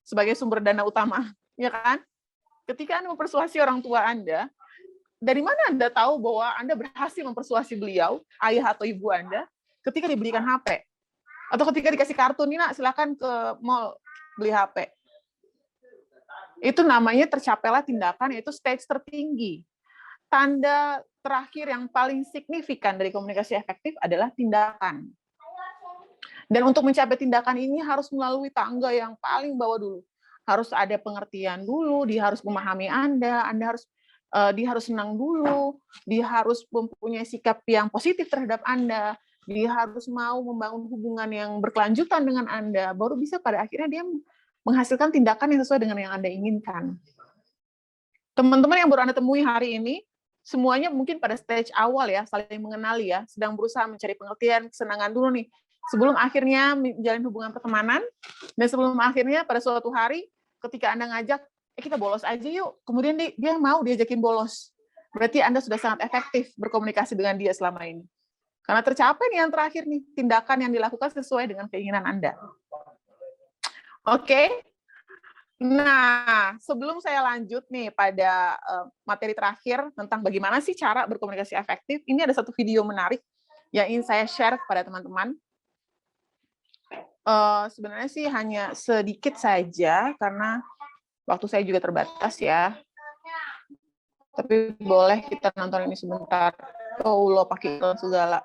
sebagai sumber dana utama, ya kan? Ketika Anda mempersuasi orang tua Anda, dari mana Anda tahu bahwa Anda berhasil mempersuasi beliau, ayah atau ibu Anda, ketika diberikan HP? Atau ketika dikasih kartu, nih nak, silakan ke mall beli HP. Itu namanya tercapailah tindakan, yaitu stage tertinggi. Tanda terakhir yang paling signifikan dari komunikasi efektif adalah tindakan. Dan untuk mencapai tindakan ini harus melalui tangga yang paling bawah dulu. Harus ada pengertian dulu, dia harus memahami Anda dia harus senang dulu, dia harus mempunyai sikap yang positif terhadap Anda, dia harus mau membangun hubungan yang berkelanjutan dengan Anda, baru bisa pada akhirnya dia menghasilkan tindakan yang sesuai dengan yang Anda inginkan. Teman-teman yang baru Anda temui hari ini, semuanya mungkin pada stage awal ya, saling mengenali ya, sedang berusaha mencari pengertian, kesenangan dulu nih, sebelum akhirnya menjalin hubungan pertemanan, dan sebelum akhirnya pada suatu hari, ketika Anda ngajak, kita bolos aja yuk, kemudian dia mau diajakin bolos. Berarti Anda sudah sangat efektif berkomunikasi dengan dia selama ini. Karena tercapai nih yang terakhir nih, tindakan yang dilakukan sesuai dengan keinginan Anda. Oke? Nah, sebelum saya lanjut nih pada materi terakhir tentang bagaimana sih cara berkomunikasi efektif, ini ada satu video menarik yang ingin saya share kepada teman-teman. Sebenarnya sih hanya sedikit saja, karena waktu saya juga terbatas ya. Tapi boleh kita nonton ini sebentar. Oh, lo pakai iklan segala.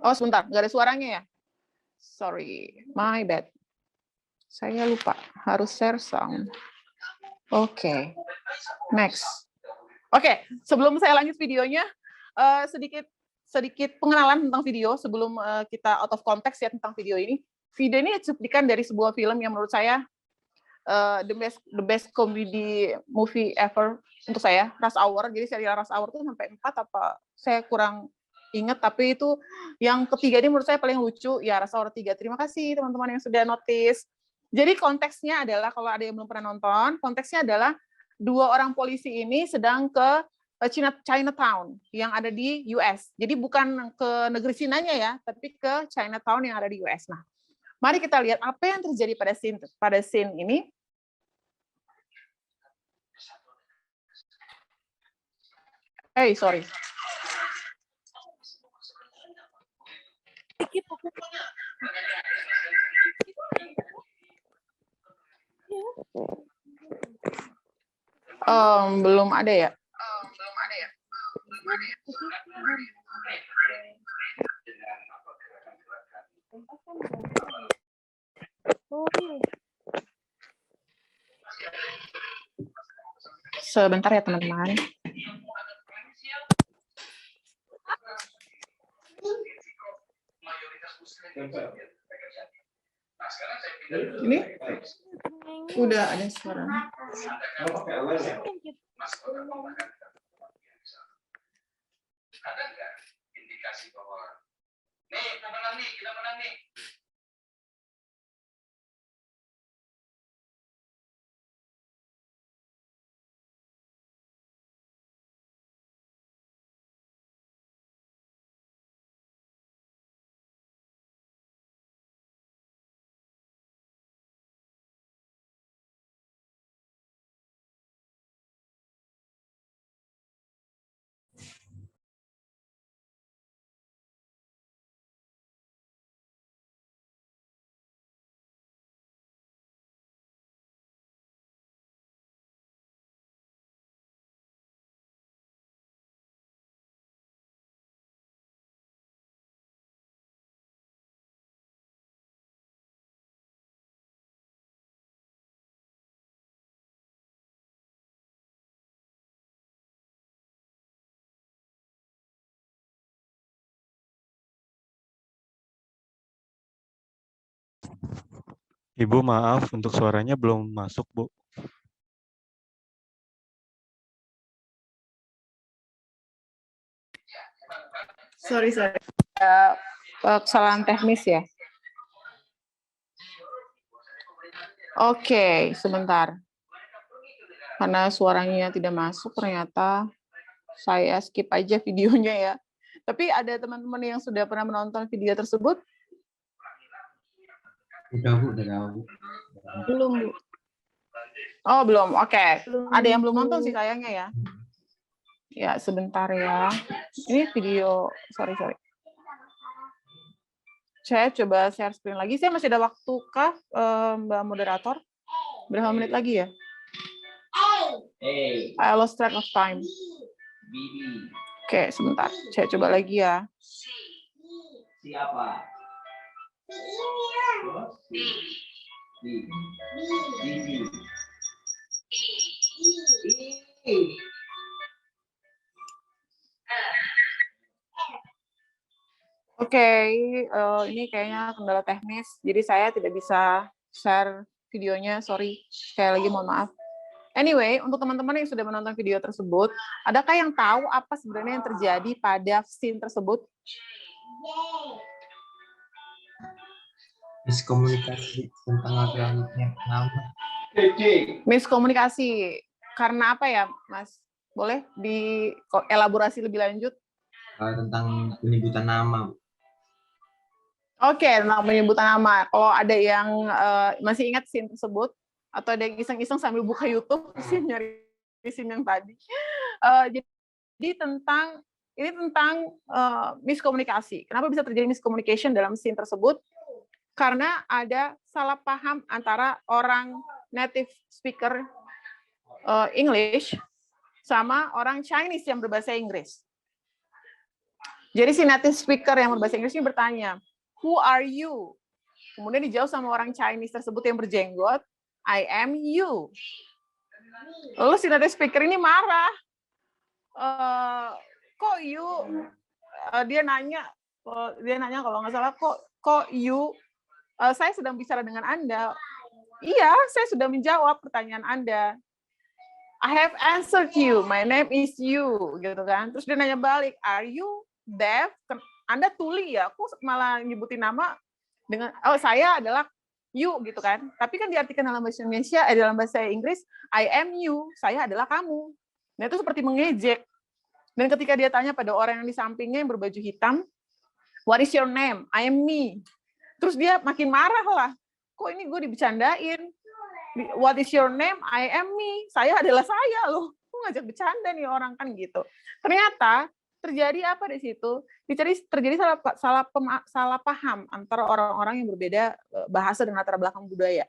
Oh, sebentar, nggak ada suaranya ya? Sorry, my bad. Saya lupa, harus share sound. Oke, next. Oke, sebelum saya lanjut videonya, sedikit pengenalan tentang video sebelum kita out of context ya tentang video ini. Video ini cuplikan dari sebuah film yang menurut saya the best comedy movie ever untuk saya, Rush Hour. Jadi serial Rush Hour itu sampai 4 apa saya kurang ingat, tapi itu yang ketiga ini menurut saya paling lucu ya, Rush Hour 3. Terima kasih teman-teman yang sudah notice. Jadi konteksnya adalah, kalau ada yang belum pernah nonton, konteksnya adalah dua orang polisi ini sedang ke Chinatown yang ada di US. Jadi bukan ke negeri Chinanya ya, tapi ke Chinatown yang ada di US. Nah, mari kita lihat apa yang terjadi pada scene ini. Sorry. Belum ada ya? Sebentar ya teman-teman. Ini udah ada suara. Ada nggak indikasi bahwa kita menang nih. Ibu, maaf untuk suaranya belum masuk, Bu. Sorry. Kesalahan teknis ya. Oke, sebentar. Karena suaranya tidak masuk, ternyata saya skip aja videonya ya. Tapi ada teman-teman yang sudah pernah menonton video tersebut? Udah Bu, udah tahu. Belum, Bu. Oh, belum. Oke. Ada yang belum nonton sih sayangnya ya. Ya, sebentar ya. Ini video, sorry. Saya coba share screen lagi. Saya masih ada waktu kah, Mbak Moderator? Berapa menit lagi ya? I lost track of time. Oke, sebentar. Saya coba lagi ya. Siapa? Oke, ini kayaknya kendala teknis. Jadi saya tidak bisa share videonya. Sorry, sekali lagi mohon maaf. Anyway, untuk teman-teman yang sudah menonton video tersebut, adakah yang tahu apa sebenarnya yang terjadi pada scene tersebut? Miskomunikasi tentang agamanya nama. Miskomunikasi. Karena apa ya, Mas? Boleh dielaborasi lebih lanjut? Tentang penyebutan nama. Oke, tentang penyebutan nama. Kalau ada yang masih ingat scene tersebut, atau ada yang iseng-iseng sambil buka YouTube, sih nyari scene yang tadi. Jadi tentang miskomunikasi. Kenapa bisa terjadi miscommunication dalam scene tersebut? Karena ada salah paham antara orang native speaker English sama orang Chinese yang berbahasa Inggris. Jadi si native speaker yang berbahasa Inggris ini bertanya, "Who are you?" Kemudian dijawab sama orang Chinese tersebut yang berjenggot, "I am you." Lalu si native speaker ini marah. Kok you? Dia nanya kalau nggak salah, kok you? Saya sedang bicara dengan Anda. Iya, saya sudah menjawab pertanyaan Anda. I have answered you. My name is you, gitu kan. Terus dia nanya balik, are you deaf? Anda tuli ya? Aku malah nyebutin nama dengan saya adalah you, gitu kan. Tapi kan diartikan dalam bahasa Indonesia, dalam bahasa Inggris, I am you. Saya adalah kamu. Nah, itu seperti mengejek. Dan ketika dia tanya pada orang yang di sampingnya yang berbaju hitam, what is your name? I am me. Terus dia makin marah lah. Kok ini gue dibecandain? What is your name? I am me. Saya adalah saya loh. Kok ngajak bercanda nih orang kan gitu. Ternyata terjadi apa di situ? Terjadi salah paham antara orang-orang yang berbeda bahasa dan latar belakang budaya.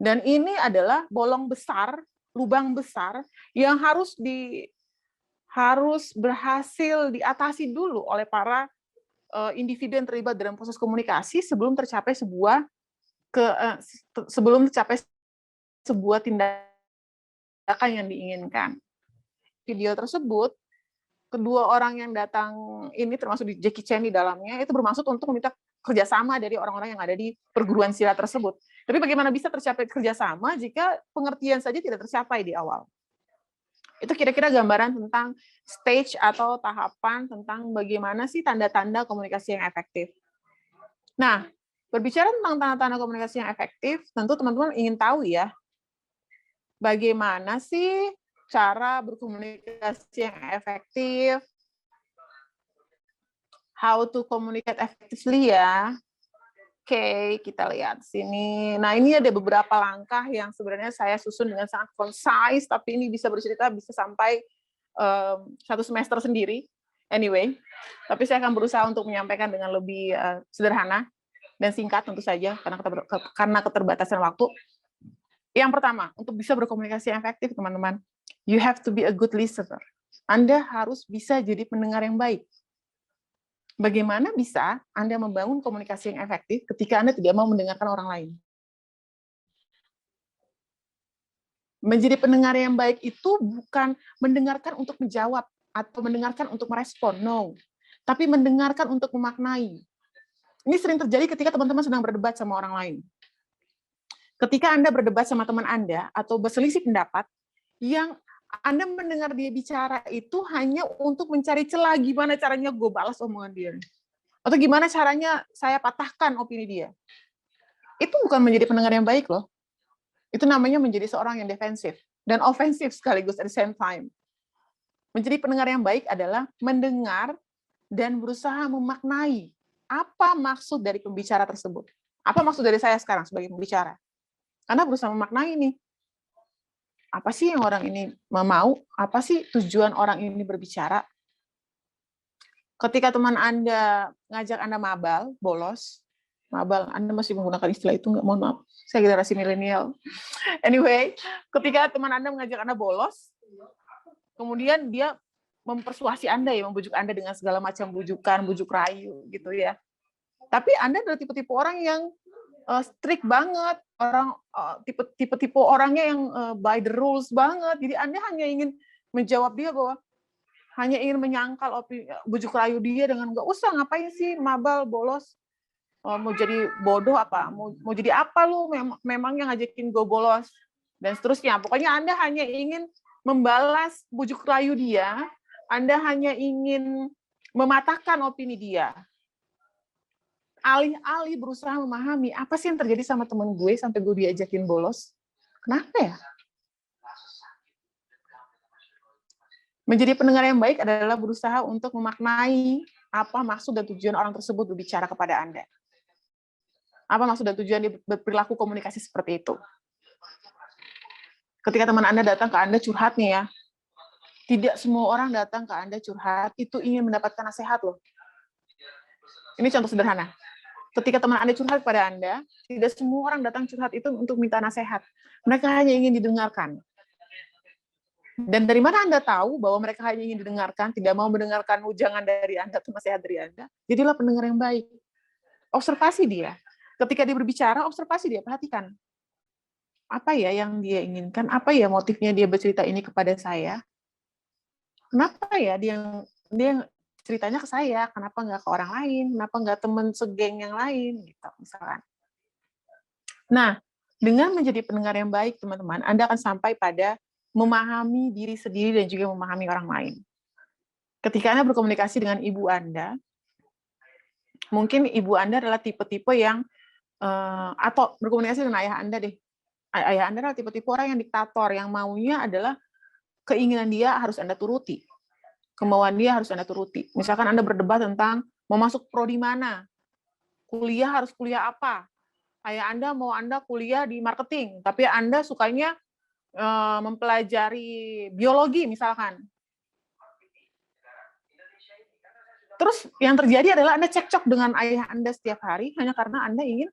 Dan ini adalah bolong besar, lubang besar yang harus berhasil diatasi dulu oleh para individu yang terlibat dalam proses komunikasi sebelum tercapai sebuah tindakan yang diinginkan. Video tersebut, kedua orang yang datang ini termasuk Jackie Chan di dalamnya itu bermaksud untuk meminta kerjasama dari orang-orang yang ada di perguruan silat tersebut. Tapi bagaimana bisa tercapai kerjasama jika pengertian saja tidak tercapai di awal? Itu kira-kira gambaran tentang stage atau tahapan tentang bagaimana sih tanda-tanda komunikasi yang efektif. Nah, berbicara tentang tanda-tanda komunikasi yang efektif, tentu teman-teman ingin tahu ya, bagaimana sih cara berkomunikasi yang efektif, how to communicate effectively ya. Oke, kita lihat sini. Nah, ini ada beberapa langkah yang sebenarnya saya susun dengan sangat concise, tapi ini bisa bercerita bisa sampai 1 semester sendiri. Anyway, tapi saya akan berusaha untuk menyampaikan dengan lebih sederhana dan singkat tentu saja, karena keterbatasan waktu. Yang pertama, untuk bisa berkomunikasi yang efektif, teman-teman, you have to be a good listener. Anda harus bisa jadi pendengar yang baik. Bagaimana bisa Anda membangun komunikasi yang efektif ketika Anda tidak mau mendengarkan orang lain? Menjadi pendengar yang baik itu bukan mendengarkan untuk menjawab atau mendengarkan untuk merespon, no. Tapi mendengarkan untuk memaknai. Ini sering terjadi ketika teman-teman sedang berdebat sama orang lain. Ketika Anda berdebat sama teman Anda atau berselisih pendapat, yang Anda mendengar dia bicara itu hanya untuk mencari celah gimana caranya gue balas omongan dia. Atau gimana caranya saya patahkan opini dia. Itu bukan menjadi pendengar yang baik loh. Itu namanya menjadi seorang yang defensif dan ofensif sekaligus at the same time. Menjadi pendengar yang baik adalah mendengar dan berusaha memaknai apa maksud dari pembicara tersebut. Apa maksud dari saya sekarang sebagai pembicara? Anda berusaha memaknai nih. Apa sih yang orang ini mau? Apa sih tujuan orang ini berbicara? Ketika teman Anda ngajak Anda mabal, bolos, mabal, Anda masih menggunakan istilah itu nggak? Mohon maaf, saya generasi milenial. Anyway, ketika teman Anda mengajak Anda bolos, kemudian dia mempersuasi Anda ya, membujuk Anda dengan segala macam bujukan, bujuk rayu gitu ya. Tapi Anda adalah tipe-tipe orang yang strict banget, orang tipe-tipe orangnya yang by the rules banget. Jadi Anda hanya ingin menjawab dia bahwa hanya ingin menyangkal bujuk rayu dia dengan nggak usah ngapain sih mabal bolos, mau jadi bodoh apa, mau jadi apa lu, memang yang ngajakin gue bolos dan seterusnya. Pokoknya Anda hanya ingin membalas bujuk rayu dia, Anda hanya ingin mematahkan opini dia. Alih-alih berusaha memahami apa sih yang terjadi sama temen gue sampai gue diajakin bolos. Kenapa ya? Menjadi pendengar yang baik adalah berusaha untuk memaknai apa maksud dan tujuan orang tersebut berbicara kepada Anda. Apa maksud dan tujuan dia berperilaku komunikasi seperti itu. Ketika teman Anda datang ke Anda curhat nih ya, tidak semua orang datang ke Anda curhat itu ingin mendapatkan nasihat loh. Ini contoh sederhana. Ketika teman Anda curhat pada Anda, tidak semua orang datang curhat itu untuk minta nasihat. Mereka hanya ingin didengarkan. Dan dari mana Anda tahu bahwa mereka hanya ingin didengarkan, tidak mau mendengarkan ujangan dari Anda atau nasihat dari Anda? Jadilah pendengar yang baik. Observasi dia. Ketika dia berbicara, observasi dia, perhatikan. Apa ya yang dia inginkan? Apa ya motifnya dia bercerita ini kepada saya? Kenapa ya dia ceritanya ke saya, kenapa nggak ke orang lain, kenapa nggak teman segeng yang lain, gitu misalkan. Nah, dengan menjadi pendengar yang baik, teman-teman, Anda akan sampai pada memahami diri sendiri dan juga memahami orang lain. Ketika Anda berkomunikasi dengan ibu Anda, mungkin ibu Anda adalah tipe-tipe yang, atau berkomunikasi dengan ayah Anda deh. Ayah Anda adalah tipe-tipe orang yang diktator, yang maunya adalah keinginan dia harus Anda turuti. Kemauan dia harus Anda turuti. Misalkan Anda berdebat tentang mau masuk prodi mana, kuliah harus kuliah apa. Ayah Anda mau Anda kuliah di marketing, tapi Anda sukanya mempelajari biologi misalkan. Terus yang terjadi adalah Anda cekcok dengan ayah Anda setiap hari hanya karena Anda ingin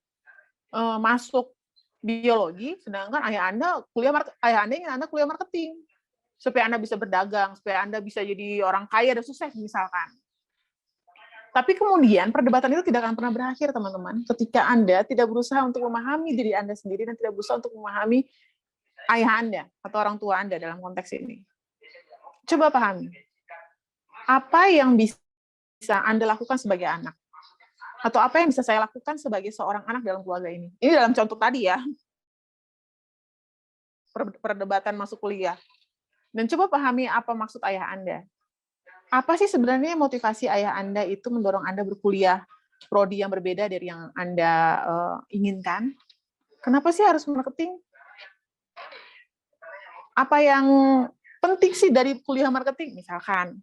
masuk biologi, sedangkan ayah Anda ingin Anda kuliah marketing. Supaya Anda bisa berdagang, supaya Anda bisa jadi orang kaya dan sukses misalkan. Tapi kemudian perdebatan itu tidak akan pernah berakhir, teman-teman, ketika Anda tidak berusaha untuk memahami diri Anda sendiri dan tidak berusaha untuk memahami ayah Anda atau orang tua Anda dalam konteks ini. Coba pahami. Apa yang bisa Anda lakukan sebagai anak? Atau apa yang bisa saya lakukan sebagai seorang anak dalam keluarga ini? Ini dalam contoh tadi ya. Perdebatan masuk kuliah. Dan coba pahami apa maksud ayah Anda. Apa sih sebenarnya motivasi ayah Anda itu mendorong Anda berkuliah prodi yang berbeda dari yang Anda inginkan? Kenapa sih harus marketing? Apa yang penting sih dari kuliah marketing misalkan?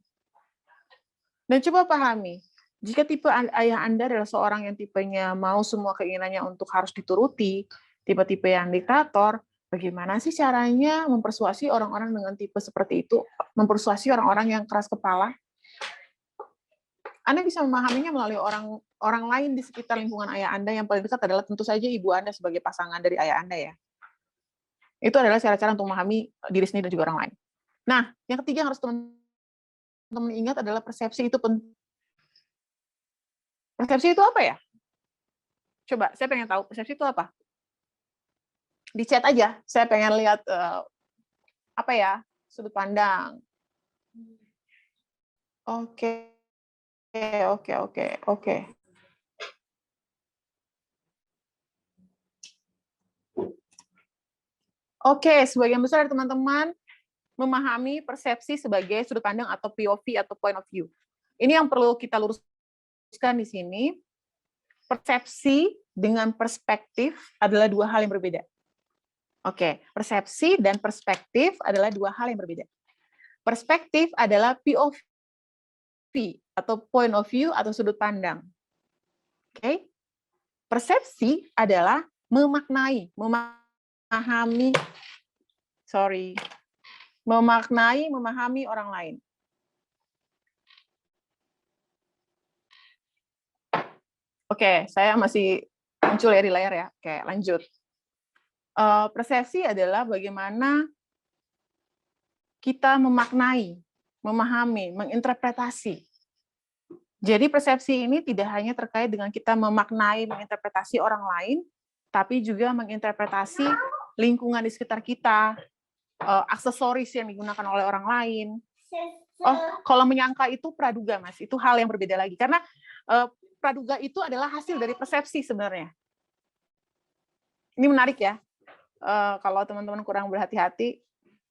Dan coba pahami, jika tipe ayah Anda adalah seorang yang tipenya mau semua keinginannya untuk harus dituruti, tipe-tipe yang diktator, bagaimana sih caranya mempersuasi orang-orang dengan tipe seperti itu, mempersuasi orang-orang yang keras kepala? Anda bisa memahaminya melalui orang lain di sekitar lingkungan ayah Anda. Yang paling dekat adalah tentu saja ibu Anda sebagai pasangan dari ayah Anda ya. Itu adalah cara-cara untuk memahami diri sendiri dan juga orang lain. Nah, yang ketiga yang harus teman-teman ingat adalah persepsi itu penting. Persepsi itu apa ya? Coba, saya pengen tahu persepsi itu apa? Di chat aja, saya pengen lihat apa ya, sudut pandang. Oke. Oke, sebagian besar dari teman-teman memahami persepsi sebagai sudut pandang atau POV atau point of view. Ini yang perlu kita luruskan di sini. Persepsi dengan perspektif adalah dua hal yang berbeda. Oke, persepsi dan perspektif adalah dua hal yang berbeda. Perspektif adalah POV atau point of view atau sudut pandang. Oke. Persepsi adalah memaknai, memahami orang lain. Oke, saya masih muncul ya di layar ya. Oke, lanjut. Persepsi adalah bagaimana kita memaknai, memahami, menginterpretasi. Jadi persepsi ini tidak hanya terkait dengan kita memaknai, menginterpretasi orang lain, tapi juga menginterpretasi lingkungan di sekitar kita, aksesoris yang digunakan oleh orang lain. Oh, kalau menyangka itu praduga, Mas. Itu hal yang berbeda lagi. Karena praduga itu adalah hasil dari persepsi sebenarnya. Ini menarik ya. Kalau teman-teman kurang berhati-hati.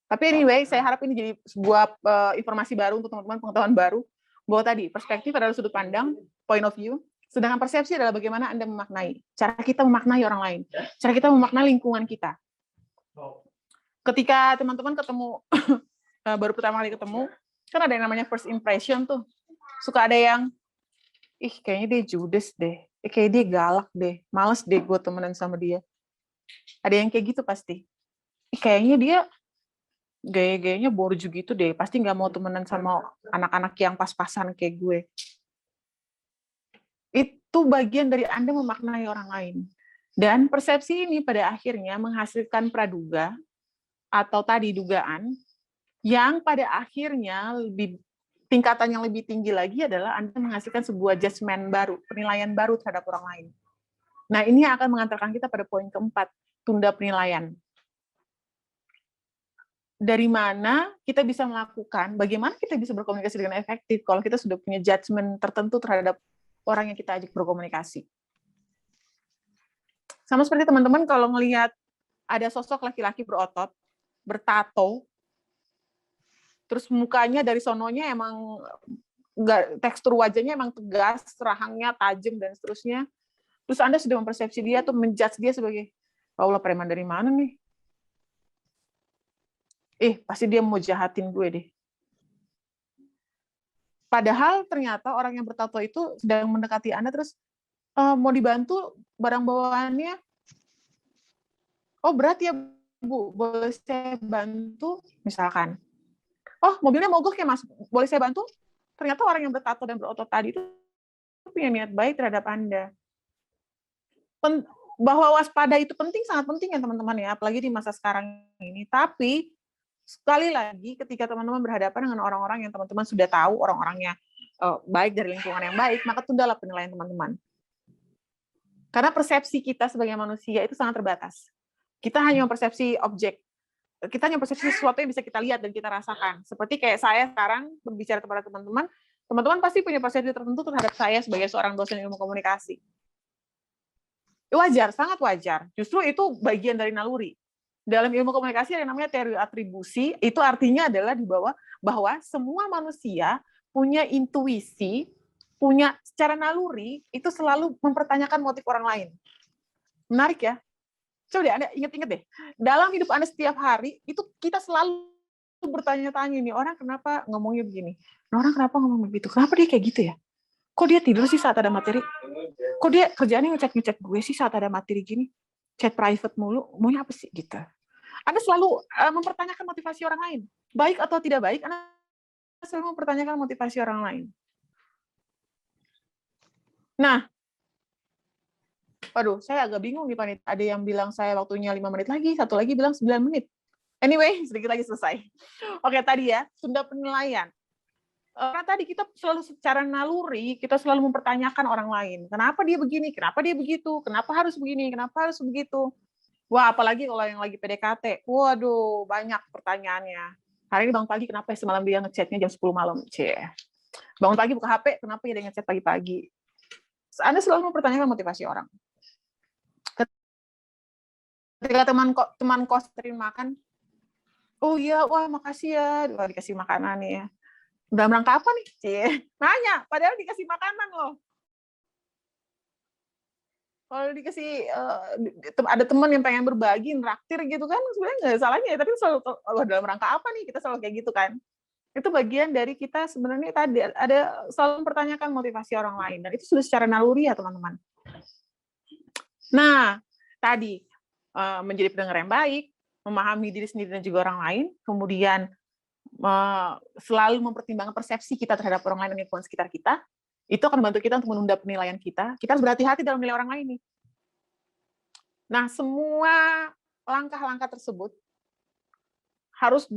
Tapi anyway, saya harap ini jadi sebuah informasi baru untuk teman-teman, pengetahuan baru. Bahwa tadi, perspektif adalah sudut pandang, point of view. Sedangkan persepsi adalah bagaimana Anda memaknai. Cara kita memaknai orang lain. Cara kita memaknai lingkungan kita. Ketika teman-teman ketemu, baru pertama kali ketemu, kan ada yang namanya first impression tuh. Suka ada yang, kayaknya dia judes deh. Kayaknya dia galak deh. Males deh gue temenan sama dia. Ada yang kayak gitu pasti. Kayaknya dia gaya-gayanya borju gitu deh. Pasti nggak mau temenan sama anak-anak yang pas-pasan kayak gue. Itu bagian dari Anda memaknai orang lain. Dan persepsi ini pada akhirnya menghasilkan praduga atau tadi dugaan yang pada akhirnya tingkatan yang lebih tinggi lagi adalah Anda menghasilkan sebuah judgment baru, penilaian baru terhadap orang lain. Nah, ini akan mengantarkan kita pada poin keempat, tunda penilaian. Dari mana kita bisa melakukan, bagaimana kita bisa berkomunikasi dengan efektif kalau kita sudah punya judgment tertentu terhadap orang yang kita ajak berkomunikasi. Sama seperti teman-teman kalau ngelihat ada sosok laki-laki berotot, bertato, terus mukanya dari sononya emang nggak, tekstur wajahnya emang tegas, rahangnya tajam dan seterusnya. Terus Anda sudah mempersepsi dia atau menjudge dia sebagai, Allah preman dari mana nih? Pasti dia mau jahatin gue deh. Padahal ternyata orang yang bertato itu sedang mendekati Anda terus mau dibantu barang bawaannya. Oh, berat ya, Bu. Boleh saya bantu? Misalkan. Oh, mobilnya mogok ya, Mas. Boleh saya bantu? Ternyata orang yang bertato dan berotot tadi itu punya niat baik terhadap Anda. Bahwa waspada itu penting, sangat penting ya teman-teman ya, apalagi di masa sekarang ini. Tapi sekali lagi ketika teman-teman berhadapan dengan orang-orang yang teman-teman sudah tahu orang-orangnya baik dari lingkungan yang baik, maka tundalah penilaian teman-teman. Karena persepsi kita sebagai manusia itu sangat terbatas. Kita hanya mempersepsi objek. Kita hanya mempersepsi sesuatu yang bisa kita lihat dan kita rasakan. Seperti kayak saya sekarang berbicara kepada teman-teman, teman-teman pasti punya persepsi tertentu terhadap saya sebagai seorang dosen ilmu komunikasi. Wajar, sangat wajar. Justru itu bagian dari naluri. Dalam ilmu komunikasi ada yang namanya teori atribusi, itu artinya adalah di bawah bahwa semua manusia punya intuisi, punya secara naluri, itu selalu mempertanyakan motif orang lain. Menarik ya? Coba deh, Anda ingat-ingat deh. Dalam hidup Anda setiap hari, itu kita selalu bertanya-tanya, nih orang kenapa ngomongnya begini? Orang kenapa ngomong begitu? Kenapa dia kayak gitu ya? Kok dia tidur sih saat ada materi? Kok dia kerjaannya ngechat gue sih saat ada materi gini? Chat private mulu, maunya apa sih gitu. Anda selalu mempertanyakan motivasi orang lain. Baik atau tidak baik, Anda selalu mempertanyakan motivasi orang lain. Nah, waduh, saya agak bingung nih, Panit. Ada yang bilang saya waktunya 5 menit lagi, satu lagi bilang 9 menit. Anyway, sedikit lagi selesai. Oke, tadi ya, tunda penilaian. Karena tadi kita selalu secara naluri, kita selalu mempertanyakan orang lain. Kenapa dia begini? Kenapa dia begitu? Kenapa harus begini? Kenapa harus begitu? Wah, apalagi kalau yang lagi PDKT. Waduh, banyak pertanyaannya. Hari ini bangun pagi, kenapa semalam dia ngechatnya jam 10 malam? Bangun pagi buka HP, kenapa dia ngechat pagi-pagi? Anda selalu mempertanyakan motivasi orang. Ketika teman kos terima makan, Oh iya, wah makasih ya, wah dikasih makanan nih ya. Dalam rangka apa nih? Cie, nanya, padahal dikasih makanan loh. Kalau dikasih ada teman yang pengen berbagi, nraktir gitu kan, sebenarnya nggak salahnya ya, tapi selalu dalam rangka apa nih, kita selalu kayak gitu kan. Itu bagian dari kita sebenarnya tadi ada selalu mempertanyakan motivasi orang lain, dan itu sudah secara naluri ya teman-teman. Nah, tadi menjadi pendengar yang baik, memahami diri sendiri dan juga orang lain, kemudian selalu mempertimbangkan persepsi kita terhadap orang lain dan lingkungan sekitar kita, itu akan membantu kita untuk menunda penilaian kita. Kita harus berhati-hati dalam menilai orang lain nih. Nah, semua langkah-langkah tersebut harus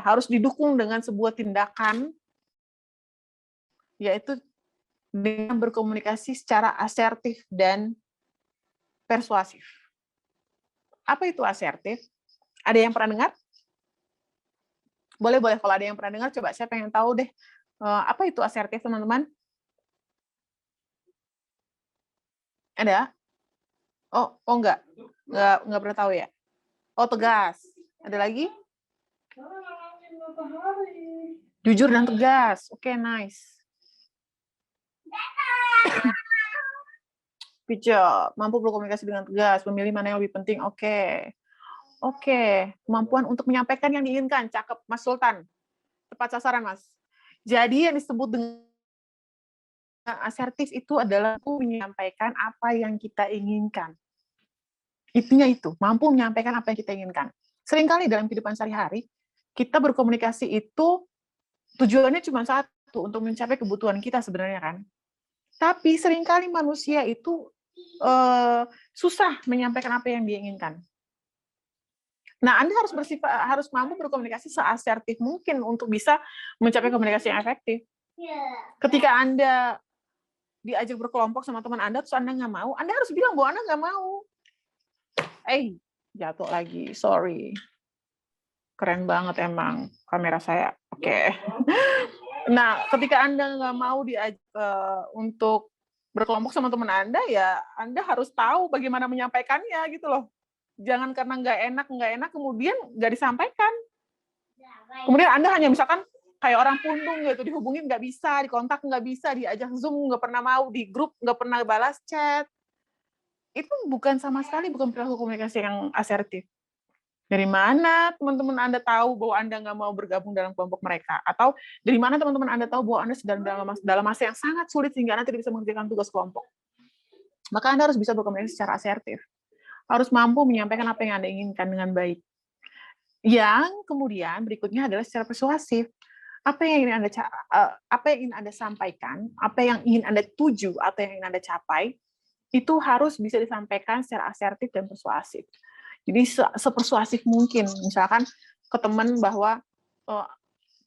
harus didukung dengan sebuah tindakan, yaitu dengan berkomunikasi secara asertif dan persuasif. Apa itu asertif? Ada yang pernah dengar? Boleh kalau ada yang pernah dengar, coba saya pengen tahu deh, apa itu asertif, teman-teman? Ada? Oh enggak pernah tahu ya? Oh, tegas. Ada lagi? Jujur dan tegas. Oke, nice. Good job. Mampu berkomunikasi dengan tegas, memilih mana yang lebih penting. Oke. Kemampuan untuk menyampaikan yang diinginkan. Cakep, Mas Sultan. Tepat sasaran, Mas. Jadi yang disebut dengan asertif itu adalah menyampaikan apa yang kita inginkan. Intinya itu, mampu menyampaikan apa yang kita inginkan. Seringkali dalam kehidupan sehari-hari, kita berkomunikasi itu tujuannya cuma satu, untuk mencapai kebutuhan kita sebenarnya kan. Tapi seringkali manusia itu susah menyampaikan apa yang dia inginkan. Nah, Anda harus mampu berkomunikasi seasertif mungkin untuk bisa mencapai komunikasi yang efektif. Ketika Anda diajak berkelompok sama teman Anda, terus Anda nggak mau, Anda harus bilang bahwa Anda nggak mau. Jatuh lagi, sorry. Keren banget emang kamera saya. Oke. Nah, ketika Anda nggak mau diajak untuk berkelompok sama teman Anda, ya Anda harus tahu bagaimana menyampaikannya gitu loh. Jangan karena nggak enak, kemudian nggak disampaikan. Kemudian Anda hanya misalkan kayak orang pundung gitu, dihubungin nggak bisa, dikontak nggak bisa, diajak Zoom nggak pernah mau, di grup nggak pernah balas chat. Itu bukan sama sekali bukan perilaku komunikasi yang asertif. Dari mana teman-teman Anda tahu bahwa Anda nggak mau bergabung dalam kelompok mereka? Atau dari mana teman-teman Anda tahu bahwa Anda sedang dalam masa yang sangat sulit sehingga Anda tidak bisa mengerjakan tugas kelompok? Maka Anda harus bisa berkomunikasi secara asertif. Harus mampu menyampaikan apa yang Anda inginkan dengan baik. Yang kemudian berikutnya adalah secara persuasif. Apa yang ingin Anda sampaikan, apa yang ingin Anda tuju, atau yang ingin Anda capai, itu harus bisa disampaikan secara asertif dan persuasif. Jadi sepersuasif mungkin, misalkan ke teman bahwa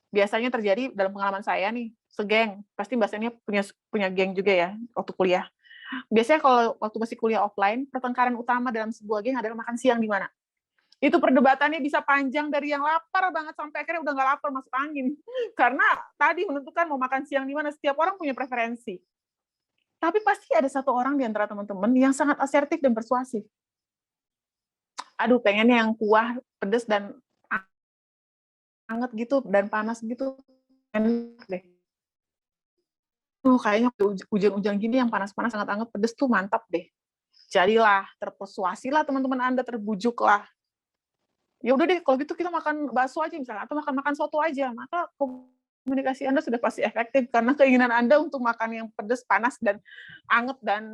biasanya terjadi dalam pengalaman saya nih, segeng, pasti bahasanya punya geng juga ya waktu kuliah. Biasanya kalau waktu masih kuliah offline, pertengkaran utama dalam sebuah geng adalah makan siang di mana. Itu perdebatannya bisa panjang dari yang lapar banget sampai akhirnya udah nggak lapar masuk angin. Karena tadi menentukan mau makan siang di mana, setiap orang punya preferensi. Tapi pasti ada satu orang di antara teman-teman yang sangat asertif dan persuasif. Aduh, pengennya yang kuah, pedes, dan anget gitu, dan panas gitu. Enak deh. Kayaknya hujan-hujan gini yang panas-panas, sangat anget, pedes tuh mantap deh. Jadilah, terpersuasilah teman-teman Anda, terbujuklah. Ya udah deh, kalau gitu kita makan bakso aja misalnya, atau makan soto aja. Maka komunikasi Anda sudah pasti efektif, karena keinginan Anda untuk makan yang pedas, panas, dan anget, dan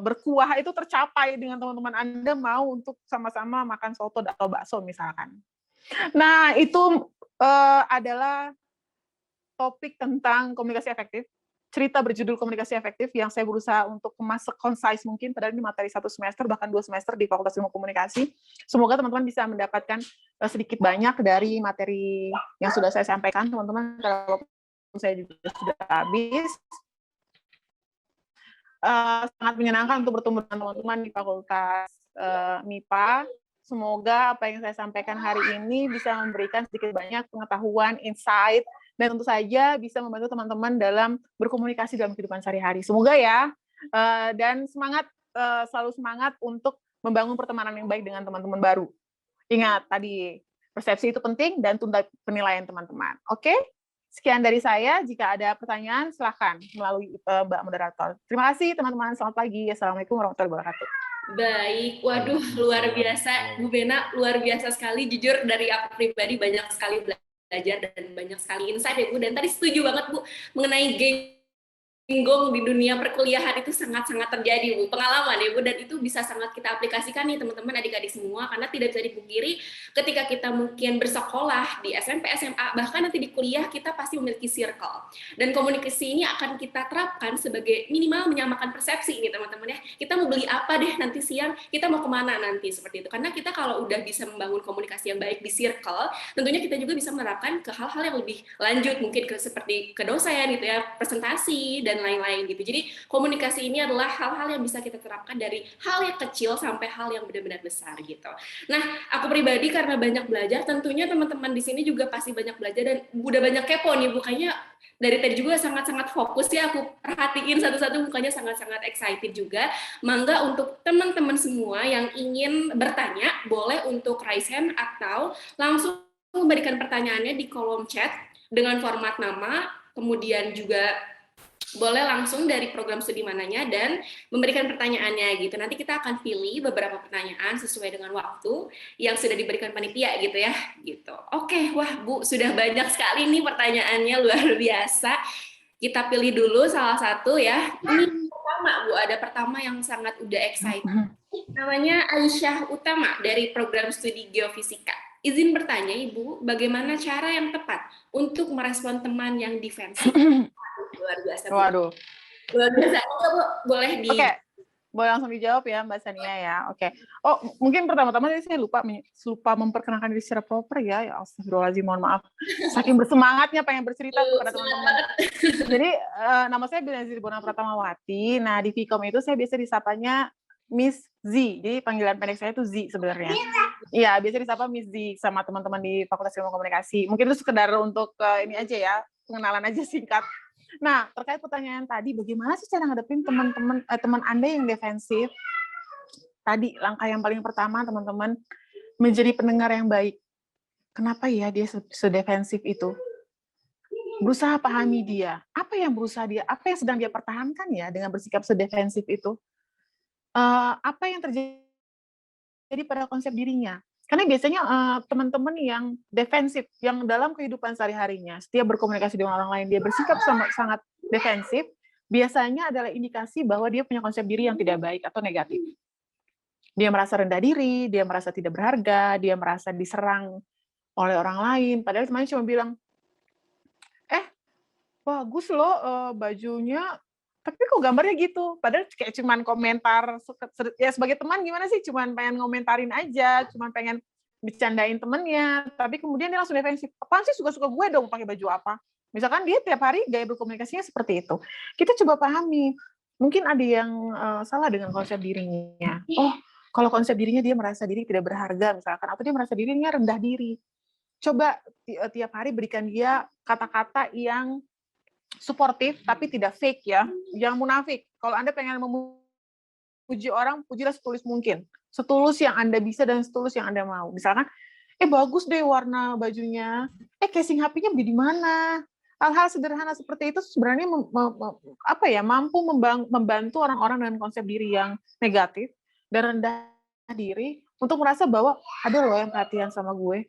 berkuah itu tercapai dengan teman-teman Anda mau untuk sama-sama makan soto atau bakso misalkan. Nah, itu adalah topik tentang komunikasi efektif. Cerita berjudul komunikasi efektif yang saya berusaha untuk kemas concise mungkin, padahal ini materi 1 semester, bahkan 2 semester di Fakultas Ilmu Komunikasi. Semoga teman-teman bisa mendapatkan sedikit banyak dari materi yang sudah saya sampaikan, teman-teman. Kalau saya juga sudah habis. Sangat menyenangkan untuk bertemu dengan teman-teman di Fakultas MIPA. Semoga apa yang saya sampaikan hari ini bisa memberikan sedikit banyak pengetahuan, insight, dan tentu saja bisa membantu teman-teman dalam berkomunikasi dalam kehidupan sehari-hari. Semoga ya, dan semangat, selalu semangat untuk membangun pertemanan yang baik dengan teman-teman baru. Ingat tadi, persepsi itu penting dan tunda penilaian teman-teman. Oke? Sekian dari saya. Jika ada pertanyaan, silakan melalui Mbak Moderator. Terima kasih teman-teman. Selamat pagi. Assalamualaikum warahmatullahi wabarakatuh. Baik, waduh luar biasa Bu Bena, luar biasa sekali. Jujur dari aku pribadi banyak sekali belajar dan banyak sekali insight ya Bu. Dan tadi setuju banget Bu mengenai gong di dunia perkuliahan itu sangat-sangat terjadi Bu, pengalaman ya Bu, dan itu bisa sangat kita aplikasikan nih teman-teman adik-adik semua, karena tidak bisa dipungkiri ketika kita mungkin bersekolah di SMP, SMA, bahkan nanti di kuliah kita pasti memiliki circle, dan komunikasi ini akan kita terapkan sebagai minimal menyamakan persepsi ini teman-teman ya, kita mau beli apa deh nanti siang, kita mau kemana nanti, seperti itu, karena kita kalau udah bisa membangun komunikasi yang baik di circle, tentunya kita juga bisa menerapkan ke hal-hal yang lebih lanjut, mungkin seperti ke dosen gitu ya, presentasi, dan lain-lain gitu. Jadi komunikasi ini adalah hal-hal yang bisa kita terapkan dari hal yang kecil sampai hal yang benar-benar besar gitu. Nah, aku pribadi karena banyak belajar, tentunya teman-teman di sini juga pasti banyak belajar dan udah banyak kepo nih, bukannya dari tadi juga sangat-sangat fokus ya, aku perhatiin satu-satu mukanya sangat-sangat excited juga. Mangga untuk teman-teman semua yang ingin bertanya, boleh untuk raise hand atau langsung memberikan pertanyaannya di kolom chat dengan format nama, kemudian juga boleh langsung dari program studi mananya dan memberikan pertanyaannya gitu. Nanti kita akan pilih beberapa pertanyaan sesuai dengan waktu yang sudah diberikan panitia gitu ya. Gitu. Oke, wah Bu, sudah banyak sekali nih pertanyaannya, luar biasa. Kita pilih dulu salah satu ya. Ini pertama Bu, ada pertama yang sangat udah excited. Namanya Aisyah Utama dari program studi Geofisika. Izin bertanya Ibu, bagaimana cara yang tepat untuk merespon teman yang defensif? Luar biasa. Bu. Waduh. Luar biasa. Bu, boleh di... Oke. Boleh langsung dijawab ya Mbak Sania ya. Oke. Oh, mungkin pertama-tama saya lupa memperkenalkan diri secara proper ya. Ya astagfirullahaladzim, mohon maaf. Saking bersemangatnya pengen bercerita kepada teman-teman. Jadi nama saya Binazir Bona Pratamawati. Nah, di Vkom itu saya biasa disapanya Miss Z. Jadi panggilan pendek saya itu Z sebenarnya. Iya, biasa disapa Miss Z sama teman-teman di Fakultas Ilmu Komunikasi. Mungkin itu sekedar untuk ini aja ya, pengenalan aja singkat. Nah, terkait pertanyaan tadi, bagaimana sih cara ngadepin teman Anda yang defensif? Tadi, langkah yang paling pertama, teman-teman, menjadi pendengar yang baik. Kenapa ya dia sedefensif itu? Berusaha pahami dia. Apa yang sedang dia pertahankan ya dengan bersikap sedefensif itu? Apa yang terjadi pada konsep dirinya? Karena biasanya teman-teman yang defensif, yang dalam kehidupan sehari-harinya, setiap berkomunikasi dengan orang lain, dia bersikap sangat defensif, biasanya adalah indikasi bahwa dia punya konsep diri yang tidak baik atau negatif. Dia merasa rendah diri, dia merasa tidak berharga, dia merasa diserang oleh orang lain, padahal temannya cuma bilang, bagus loh bajunya, tapi kok gambarnya gitu, padahal kayak cuman komentar ya sebagai teman gimana sih, cuman pengen ngomentarin aja, cuman pengen bercandain temennya, tapi kemudian dia langsung defensif, apaan sih suka-suka gue dong pakai baju apa, misalkan dia tiap hari gaya berkomunikasinya seperti itu. Kita coba pahami, mungkin ada yang salah dengan konsep dirinya. Oh, kalau konsep dirinya dia merasa diri tidak berharga misalkan, atau dia merasa dirinya rendah diri, coba tiap hari berikan dia kata-kata yang suportif tapi tidak fake ya, jangan munafik. Kalau Anda pengen memuji orang, pujilah setulus mungkin, setulus yang Anda bisa dan setulus yang Anda mau. Misalkan, bagus deh warna bajunya, casing HP-nya beli di mana. Hal-hal sederhana seperti itu sebenarnya mampu membantu orang-orang dengan konsep diri yang negatif dan rendah diri untuk merasa bahwa ada loh yang perhatian sama gue,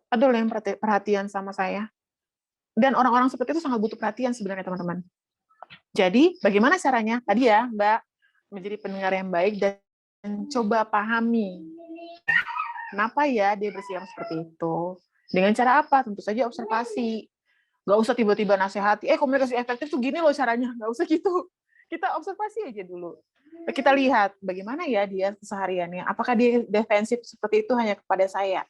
ada loh yang perhatian sama saya. Dan orang-orang seperti itu sangat butuh perhatian sebenarnya teman-teman. Jadi bagaimana caranya? Tadi ya Mbak, menjadi pendengar yang baik dan coba pahami kenapa ya dia bersikap seperti itu. Dengan cara apa? Tentu saja observasi. Nggak usah tiba-tiba nasihati, komunikasi efektif tuh gini loh caranya. Nggak usah gitu. Kita observasi aja dulu. Kita lihat bagaimana ya dia kesehariannya. Apakah dia defensif seperti itu hanya kepada saya?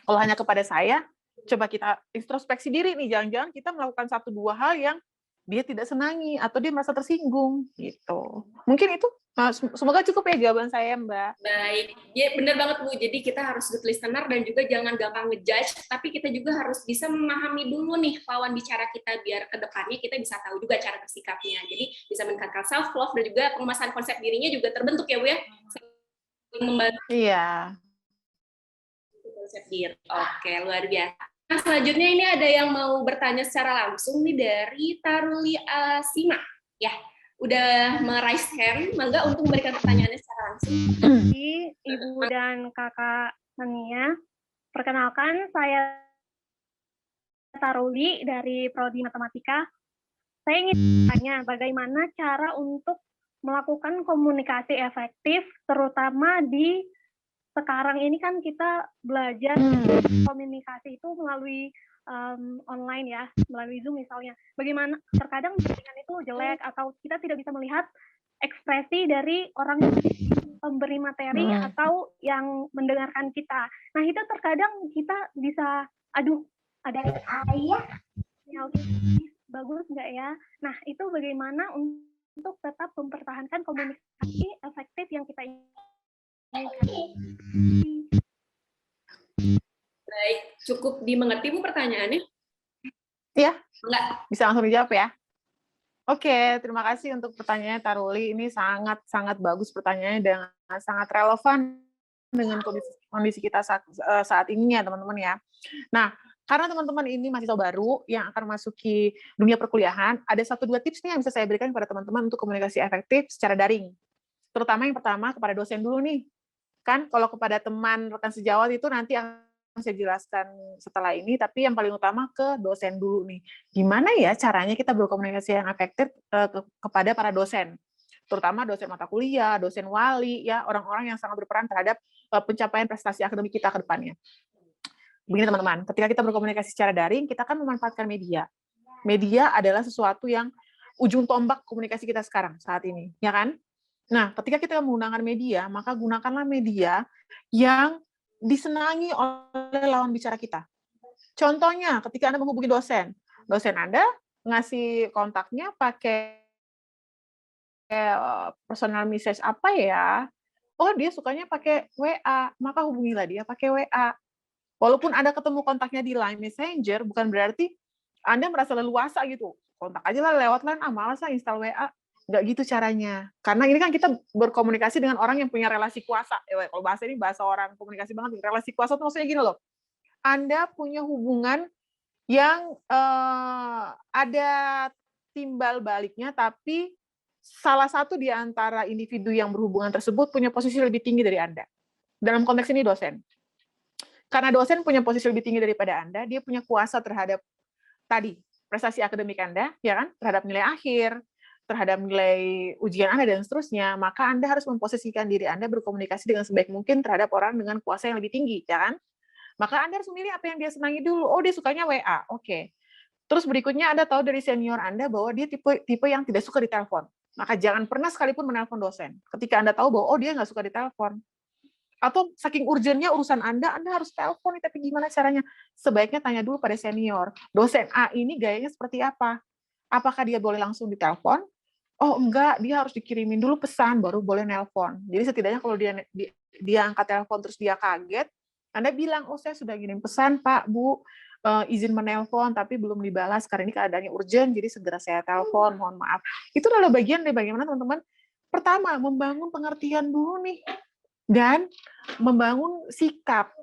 Kalau hanya kepada saya, coba kita introspeksi diri nih, jangan-jangan kita melakukan 1-2 hal yang dia tidak senangi atau dia merasa tersinggung gitu. Mungkin itu semoga cukup ya jawaban saya Mbak. Baik, ya benar banget Bu. Jadi kita harus good listener dan juga jangan gampang ngejudge, tapi kita juga harus bisa memahami dulu nih lawan bicara kita biar ke depannya kita bisa tahu juga cara bersikapnya. Jadi bisa meningkatkan self love dan juga pemasaran konsep dirinya juga terbentuk ya Bu ya. Membantu. Iya. chat diri. Oke, luar biasa. Nah, selanjutnya ini ada yang mau bertanya secara langsung nih dari Taruli Asima. Ya, udah meraise hand, mangga untuk memberikan pertanyaannya secara langsung. Ibu dan Kakak Sania, perkenalkan saya Taruli dari Prodi Matematika. Saya ingin bertanya bagaimana cara untuk melakukan komunikasi efektif, terutama di sekarang ini kan kita belajar komunikasi itu melalui online ya, melalui Zoom misalnya. Bagaimana terkadang jaringan itu jelek atau kita tidak bisa melihat ekspresi dari orang pemberi materi atau yang mendengarkan kita. Nah itu terkadang kita bisa, aduh ada ayah, bagus nggak ya? Nah itu bagaimana untuk tetap mempertahankan komunikasi efektif yang kita inginkan. Baik, cukup dimengerti Bu pertanyaannya? Iya, Enggak. bisa langsung dijawab ya. Oke, terima kasih untuk pertanyaannya Taruli. Ini sangat bagus pertanyaannya dan sangat relevan dengan kondisi kita saat ini ya teman-teman ya. Nah, karena teman-teman ini mahasiswa baru yang akan masuki dunia perkuliahan, ada 1-2 tips nih yang bisa saya berikan kepada teman-teman untuk komunikasi efektif secara daring. Terutama yang pertama kepada dosen dulu nih. Kan kalau kepada teman rekan sejawat itu nanti akan saya jelaskan setelah ini, tapi yang paling utama ke dosen dulu nih. Gimana ya caranya kita berkomunikasi yang efektif kepada para dosen, terutama dosen mata kuliah, dosen wali, ya orang-orang yang sangat berperan terhadap pencapaian prestasi akademik kita ke depannya. Begini teman-teman, ketika kita berkomunikasi secara daring, kita kan memanfaatkan media. Media adalah sesuatu yang ujung tombak komunikasi kita sekarang, saat ini, ya kan? Nah, ketika kita menggunakan media, maka gunakanlah media yang disenangi oleh lawan bicara kita. Contohnya, ketika Anda menghubungi dosen Anda ngasih kontaknya pakai personal message apa ya? Oh, dia sukanya pakai WA, maka hubungilah dia pakai WA. Walaupun Anda ketemu kontaknya di Line Messenger, bukan berarti Anda merasa leluasa gitu. Kontak aja lah lewat Line, malas lah install WA. Nggak gitu caranya. Karena ini kan kita berkomunikasi dengan orang yang punya relasi kuasa. Kalau bahasa ini bahasa orang komunikasi banget. Relasi kuasa itu maksudnya gini loh. Anda punya hubungan yang ada timbal baliknya, tapi salah satu di antara individu yang berhubungan tersebut punya posisi lebih tinggi dari Anda. Dalam konteks ini dosen. Karena dosen punya posisi lebih tinggi daripada Anda, dia punya kuasa terhadap tadi prestasi akademik Anda, ya kan? Terhadap nilai akhir, terhadap nilai ujian Anda, dan seterusnya, maka Anda harus memposisikan diri Anda berkomunikasi dengan sebaik mungkin terhadap orang dengan kuasa yang lebih tinggi, ya kan? Maka Anda harus memilih apa yang dia senangi dulu. Oh, dia sukanya WA, oke. Terus berikutnya Anda tahu dari senior Anda bahwa dia tipe yang tidak suka ditelepon. Maka jangan pernah sekalipun menelpon dosen. Ketika Anda tahu bahwa, oh dia nggak suka ditelepon. Atau saking urgennya urusan Anda harus telepon, tapi gimana caranya? Sebaiknya tanya dulu pada senior. Dosen A ini gayanya seperti apa? Apakah dia boleh langsung ditelepon? Oh enggak, dia harus dikirimin dulu pesan baru boleh nelpon. Jadi setidaknya kalau dia angkat telepon terus dia kaget, Anda bilang, oh saya sudah kirim pesan Pak, Bu, izin menelpon tapi belum dibalas karena ini keadaannya urgent, jadi segera saya telepon, mohon maaf. Itu adalah bagian dari bagaimana teman-teman pertama membangun pengertian dulu nih dan membangun sikap.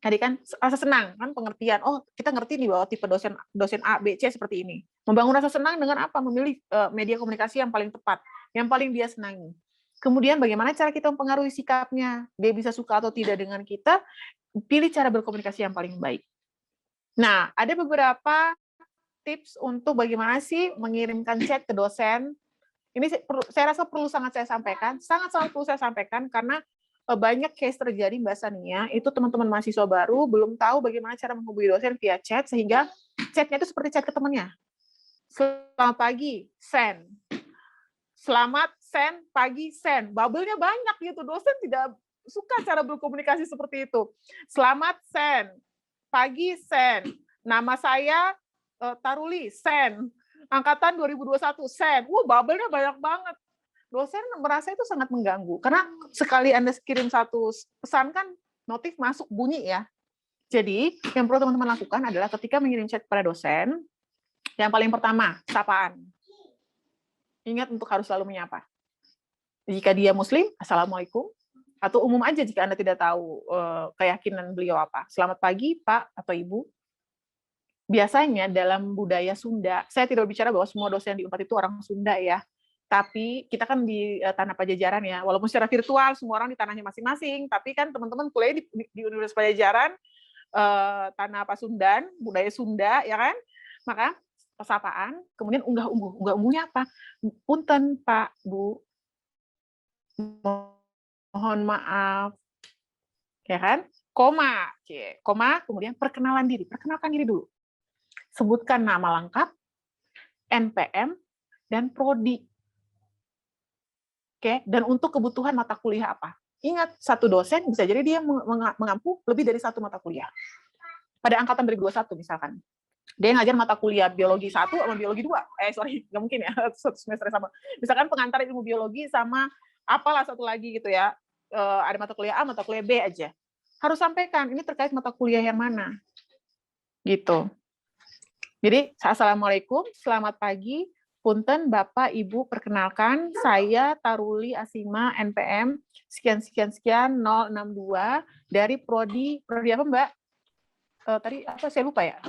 Tadi kan rasa senang kan pengertian. Oh, kita ngerti nih bahwa tipe dosen A, B, C seperti ini. Membangun rasa senang dengan apa? Memilih media komunikasi yang paling tepat, yang paling dia senangi. Kemudian bagaimana cara kita mempengaruhi sikapnya? Dia bisa suka atau tidak dengan kita, pilih cara berkomunikasi yang paling baik. Nah, ada beberapa tips untuk bagaimana sih mengirimkan chat ke dosen. Ini saya rasa perlu sangat saya sampaikan, sangat-sangat perlu saya sampaikan, karena banyak case terjadi Mbak Sania, itu teman-teman mahasiswa baru belum tahu bagaimana cara menghubungi dosen via chat, sehingga chatnya itu seperti chat ke temannya. Selamat pagi, send. Selamat, send, pagi, send. Bubble-nya banyak gitu, dosen tidak suka cara berkomunikasi seperti itu. Selamat, send. Pagi, send. Nama saya Taruli, send. Angkatan 2021, send. Bubble-nya banyak banget. Dosen merasa itu sangat mengganggu. Karena sekali Anda kirim satu pesan kan notif masuk bunyi ya. Jadi, yang perlu teman-teman lakukan adalah ketika mengirim chat kepada dosen, yang paling pertama, sapaan. Ingat untuk harus selalu menyapa. Jika dia Muslim, Assalamualaikum. Atau umum aja jika Anda tidak tahu keyakinan beliau apa. Selamat pagi, Pak atau Ibu. Biasanya dalam budaya Sunda, saya tidak berbicara bahwa semua dosen di Unpad itu orang Sunda ya, tapi kita kan di Tanah Pajajaran ya, walaupun secara virtual semua orang di tanahnya masing-masing, tapi kan teman-teman kuliah di Universitas Pajajaran, Tanah Pasundan, budaya Sunda, ya kan? Maka persapaan, kemudian unggah-ungguhnya apa? Punten, Pak, Bu, mohon maaf, ya kan? Koma, kemudian perkenalkan diri dulu. Sebutkan nama lengkap, NPM, dan prodi. Oke, dan untuk kebutuhan mata kuliah apa? Ingat, satu dosen bisa jadi dia mengampu lebih dari satu mata kuliah. Pada angkatan 2021 misalkan. Dia ngajar mata kuliah biologi 1 sama biologi 2. Nggak mungkin ya, satu semester sama. Misalkan pengantar ilmu biologi sama apalah satu lagi gitu ya. Ada mata kuliah A, mata kuliah B aja. Harus sampaikan, ini terkait mata kuliah yang mana. Gitu. Jadi, Assalamualaikum, selamat pagi. Punten, Bapak, Ibu, perkenalkan, saya Taruli Asima, NPM, sekian 062, dari Prodi apa, Mbak? Tadi apa, saya lupa ya?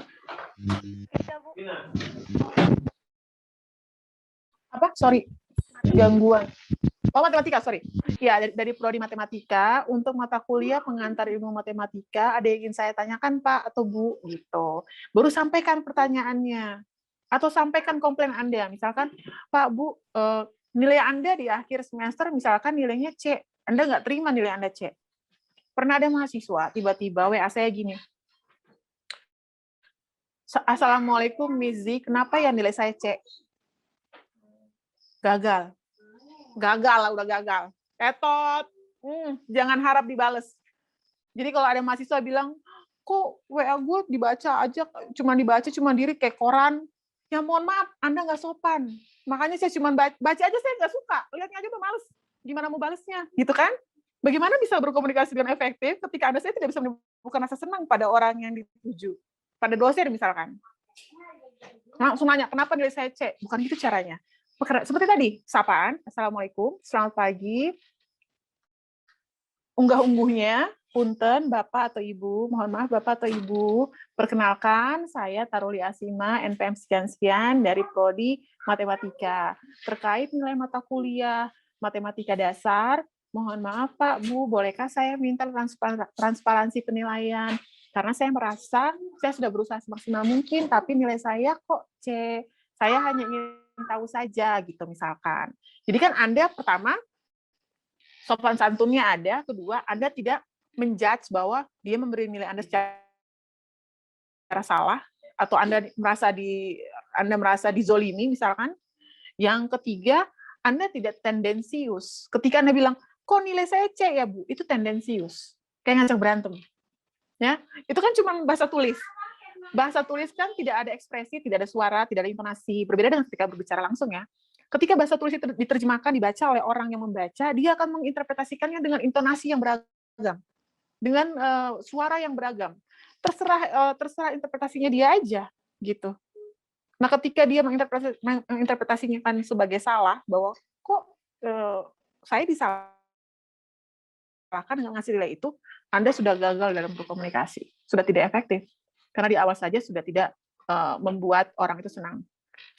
Apa? Sorry, gangguan. Oh, matematika, sorry. Ya, dari Prodi Matematika, untuk mata kuliah pengantar ilmu matematika, ada yang ingin saya tanyakan, Pak atau Bu, gitu. Baru sampaikan pertanyaannya. Atau sampaikan komplain Anda. Misalkan, Pak, Bu, nilai Anda di akhir semester, misalkan nilainya C. Anda nggak terima nilai Anda C. Pernah ada mahasiswa, tiba-tiba WA saya gini, Assalamualaikum, Mizi, kenapa ya nilai saya C? Gagal lah, udah gagal. Etot, jangan harap dibales. Jadi kalau ada mahasiswa bilang, kok WA gue dibaca aja, cuma diri kayak koran. Ya mohon maaf, Anda nggak sopan. Makanya saya cuma baca aja, saya nggak suka. Lihatnya aja udah males. Gimana mau balesnya? Gitu kan? Bagaimana bisa berkomunikasi dengan efektif ketika saya tidak bisa menimbulkan rasa senang pada orang yang dituju? Pada dosen misalkan. Langsung nanya, kenapa nilai saya C? Bukan gitu caranya. Seperti tadi, sapaan, Assalamualaikum, selamat pagi. Unggah-ungguhnya, punten, Bapak atau Ibu, mohon maaf Bapak atau Ibu, perkenalkan, saya Taruli Asima, NPM sekian-sekian, dari Prodi Matematika. Terkait nilai mata kuliah Matematika Dasar, mohon maaf Pak, Bu, bolehkah saya minta transparansi penilaian? Karena saya merasa, saya sudah berusaha semaksimal mungkin, tapi nilai saya kok C. Saya hanya ingin tahu saja, gitu misalkan. Jadi kan Anda pertama, sopan santunnya ada, kedua, Anda tidak menjudge bahwa dia memberi nilai Anda secara salah, atau Anda merasa dizolimi misalkan. Yang ketiga, Anda tidak tendensius. Ketika Anda bilang, kok nilai saya C ya Bu? Itu tendensius. Kayak ngajak berantem. Ya, itu kan cuma bahasa tulis. Bahasa tulis kan tidak ada ekspresi, tidak ada suara, tidak ada intonasi. Berbeda dengan ketika berbicara langsung ya. Ketika bahasa tulis itu diterjemahkan, dibaca oleh orang yang membaca, dia akan menginterpretasikannya dengan intonasi yang beragam, dengan suara yang beragam. Terserah interpretasinya dia aja, gitu. Nah, ketika dia menginterpretasinya kan sebagai salah, bahwa kok saya disalahkan dengan ngasih nilai itu, Anda sudah gagal dalam berkomunikasi, sudah tidak efektif. Karena di awal saja sudah tidak membuat orang itu senang.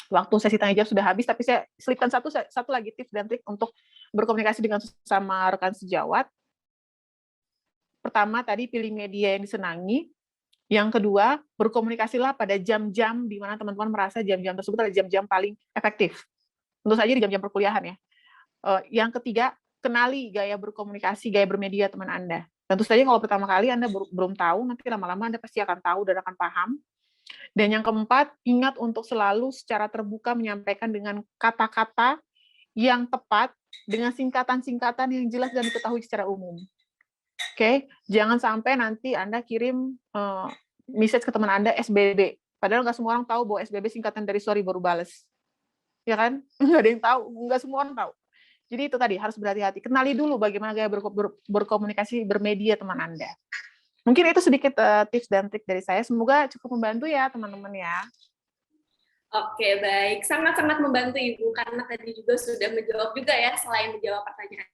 Waktu sesi tanya jawab sudah habis, tapi saya selipkan satu lagi tips dan trik untuk berkomunikasi dengan sesama rekan sejawat. Pertama, tadi pilih media yang disenangi. Yang kedua, berkomunikasilah pada jam-jam di mana teman-teman merasa jam-jam tersebut adalah jam-jam paling efektif. Tentu saja di jam-jam perkuliahan ya. Yang ketiga, kenali gaya berkomunikasi, gaya bermedia teman Anda. Tentu saja kalau pertama kali Anda belum tahu, nanti lama-lama Anda pasti akan tahu dan akan paham. Dan yang keempat, ingat untuk selalu secara terbuka menyampaikan dengan kata-kata yang tepat, dengan singkatan-singkatan yang jelas dan diketahui secara umum. Oke, jangan sampai nanti Anda kirim message ke teman Anda SBB. Padahal nggak semua orang tahu bahwa SBB singkatan dari sorry baru bales. Ya kan? Nggak ada yang tahu, nggak semua orang tahu. Jadi itu tadi, harus berhati-hati. Kenali dulu bagaimana gaya berkomunikasi bermedia teman Anda. Mungkin itu sedikit tips dan trik dari saya. Semoga cukup membantu ya, teman-teman ya. Oke, baik. Sangat-sangat membantu Ibu, karena tadi juga sudah menjawab juga ya, selain menjawab pertanyaan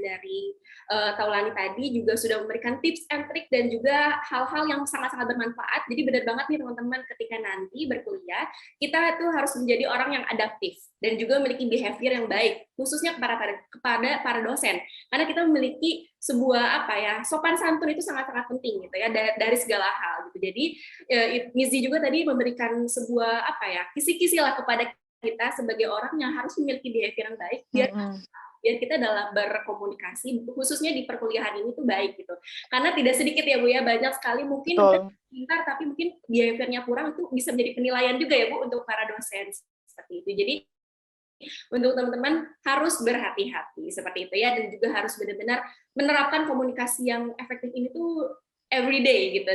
dari Taulani tadi juga sudah memberikan tips and trik dan juga hal-hal yang sangat-sangat bermanfaat. Jadi benar banget nih teman-teman, ketika nanti berkuliah, kita tuh harus menjadi orang yang adaptif dan juga memiliki behavior yang baik, khususnya kepada para dosen. Karena kita memiliki sebuah sopan santun itu sangat-sangat penting gitu ya dari segala hal gitu. Jadi Mizi juga tadi memberikan sebuah kisi-kisi lah kepada kita sebagai orang yang harus memiliki behavior yang baik biar kita dalam berkomunikasi khususnya di perkuliahan ini tuh baik gitu. Karena tidak sedikit ya Bu ya, banyak sekali mungkin pintar tapi mungkin behaviornya kurang, itu bisa menjadi penilaian juga ya Bu untuk para dosen seperti itu. Jadi untuk teman-teman harus berhati-hati seperti itu ya, dan juga harus benar-benar menerapkan komunikasi yang efektif ini tuh everyday gitu,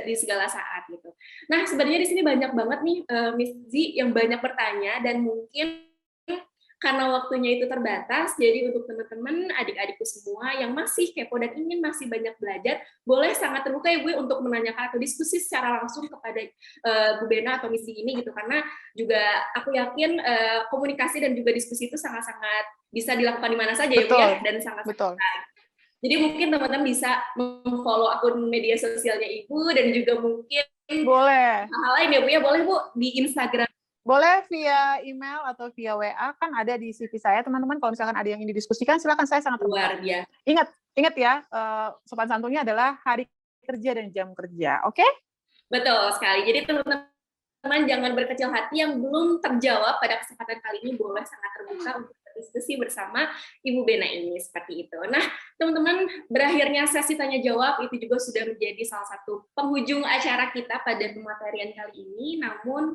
di segala saat gitu. Nah, sebenarnya di sini banyak banget nih Miss Z yang banyak bertanya, dan mungkin karena waktunya itu terbatas, jadi untuk teman-teman, adik-adikku semua yang masih kepo dan ingin masih banyak belajar, boleh sangat terbuka ya Bu untuk menanyakan atau diskusi secara langsung kepada Bu Bena atau Miss Z ini gitu, karena juga aku yakin komunikasi dan juga diskusi itu sangat-sangat bisa dilakukan di mana saja ya Bu ya, dan sangat-sangat. Jadi mungkin teman-teman bisa follow akun media sosialnya Ibu, dan juga mungkin boleh hal lain ya Bu ya, boleh Bu di Instagram. Boleh via email atau via WA, kan ada di CV saya, teman-teman. Kalau misalkan ada yang ingin didiskusikan, silakan, saya sangat terbuka. Luar biasa. Ingat ya, sopan santunnya adalah hari kerja dan jam kerja, oke? Betul sekali. Jadi teman-teman jangan berkecil hati, yang belum terjawab pada kesempatan kali ini boleh sangat terbuka untuk berdiskusi bersama Ibu Bena ini, seperti itu. Nah, teman-teman, berakhirnya sesi tanya jawab itu juga sudah menjadi salah satu penghujung acara kita pada pematerian kali ini. Namun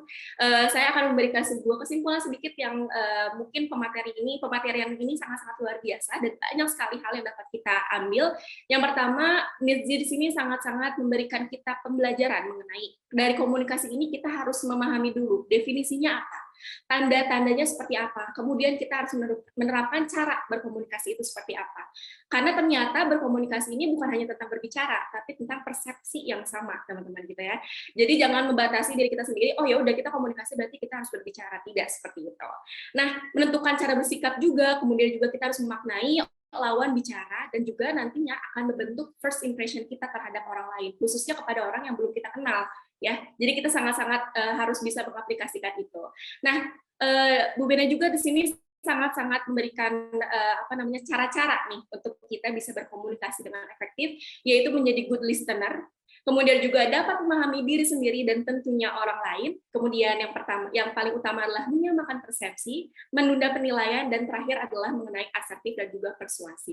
saya akan memberikan sebuah kesimpulan sedikit yang mungkin pematerian ini sangat-sangat luar biasa dan banyak sekali hal yang dapat kita ambil. Yang pertama, Miss Z di sini sangat-sangat memberikan kita pembelajaran mengenai dari komunikasi ini. Kita harus memahami dulu definisinya apa, tanda-tandanya seperti apa, kemudian kita harus menerapkan cara berkomunikasi itu seperti apa. Karena ternyata berkomunikasi ini bukan hanya tentang berbicara, tapi tentang persepsi yang sama, teman-teman, gitu ya. Jadi jangan membatasi diri kita sendiri, oh ya udah kita komunikasi berarti kita harus berbicara, tidak seperti itu. Nah, menentukan cara bersikap juga, kemudian juga kita harus memaknai lawan bicara, dan juga nantinya akan membentuk first impression kita terhadap orang lain, khususnya kepada orang yang belum kita kenal. Ya, jadi kita sangat-sangat harus bisa mengaplikasikan itu. Nah, Bu Bena juga di sini sangat-sangat memberikan cara-cara nih untuk kita bisa berkomunikasi dengan efektif, yaitu menjadi good listener, kemudian juga dapat memahami diri sendiri dan tentunya orang lain. Kemudian yang paling utama adalah menyamakan persepsi, menunda penilaian, dan terakhir adalah mengenai asertif dan juga persuasif.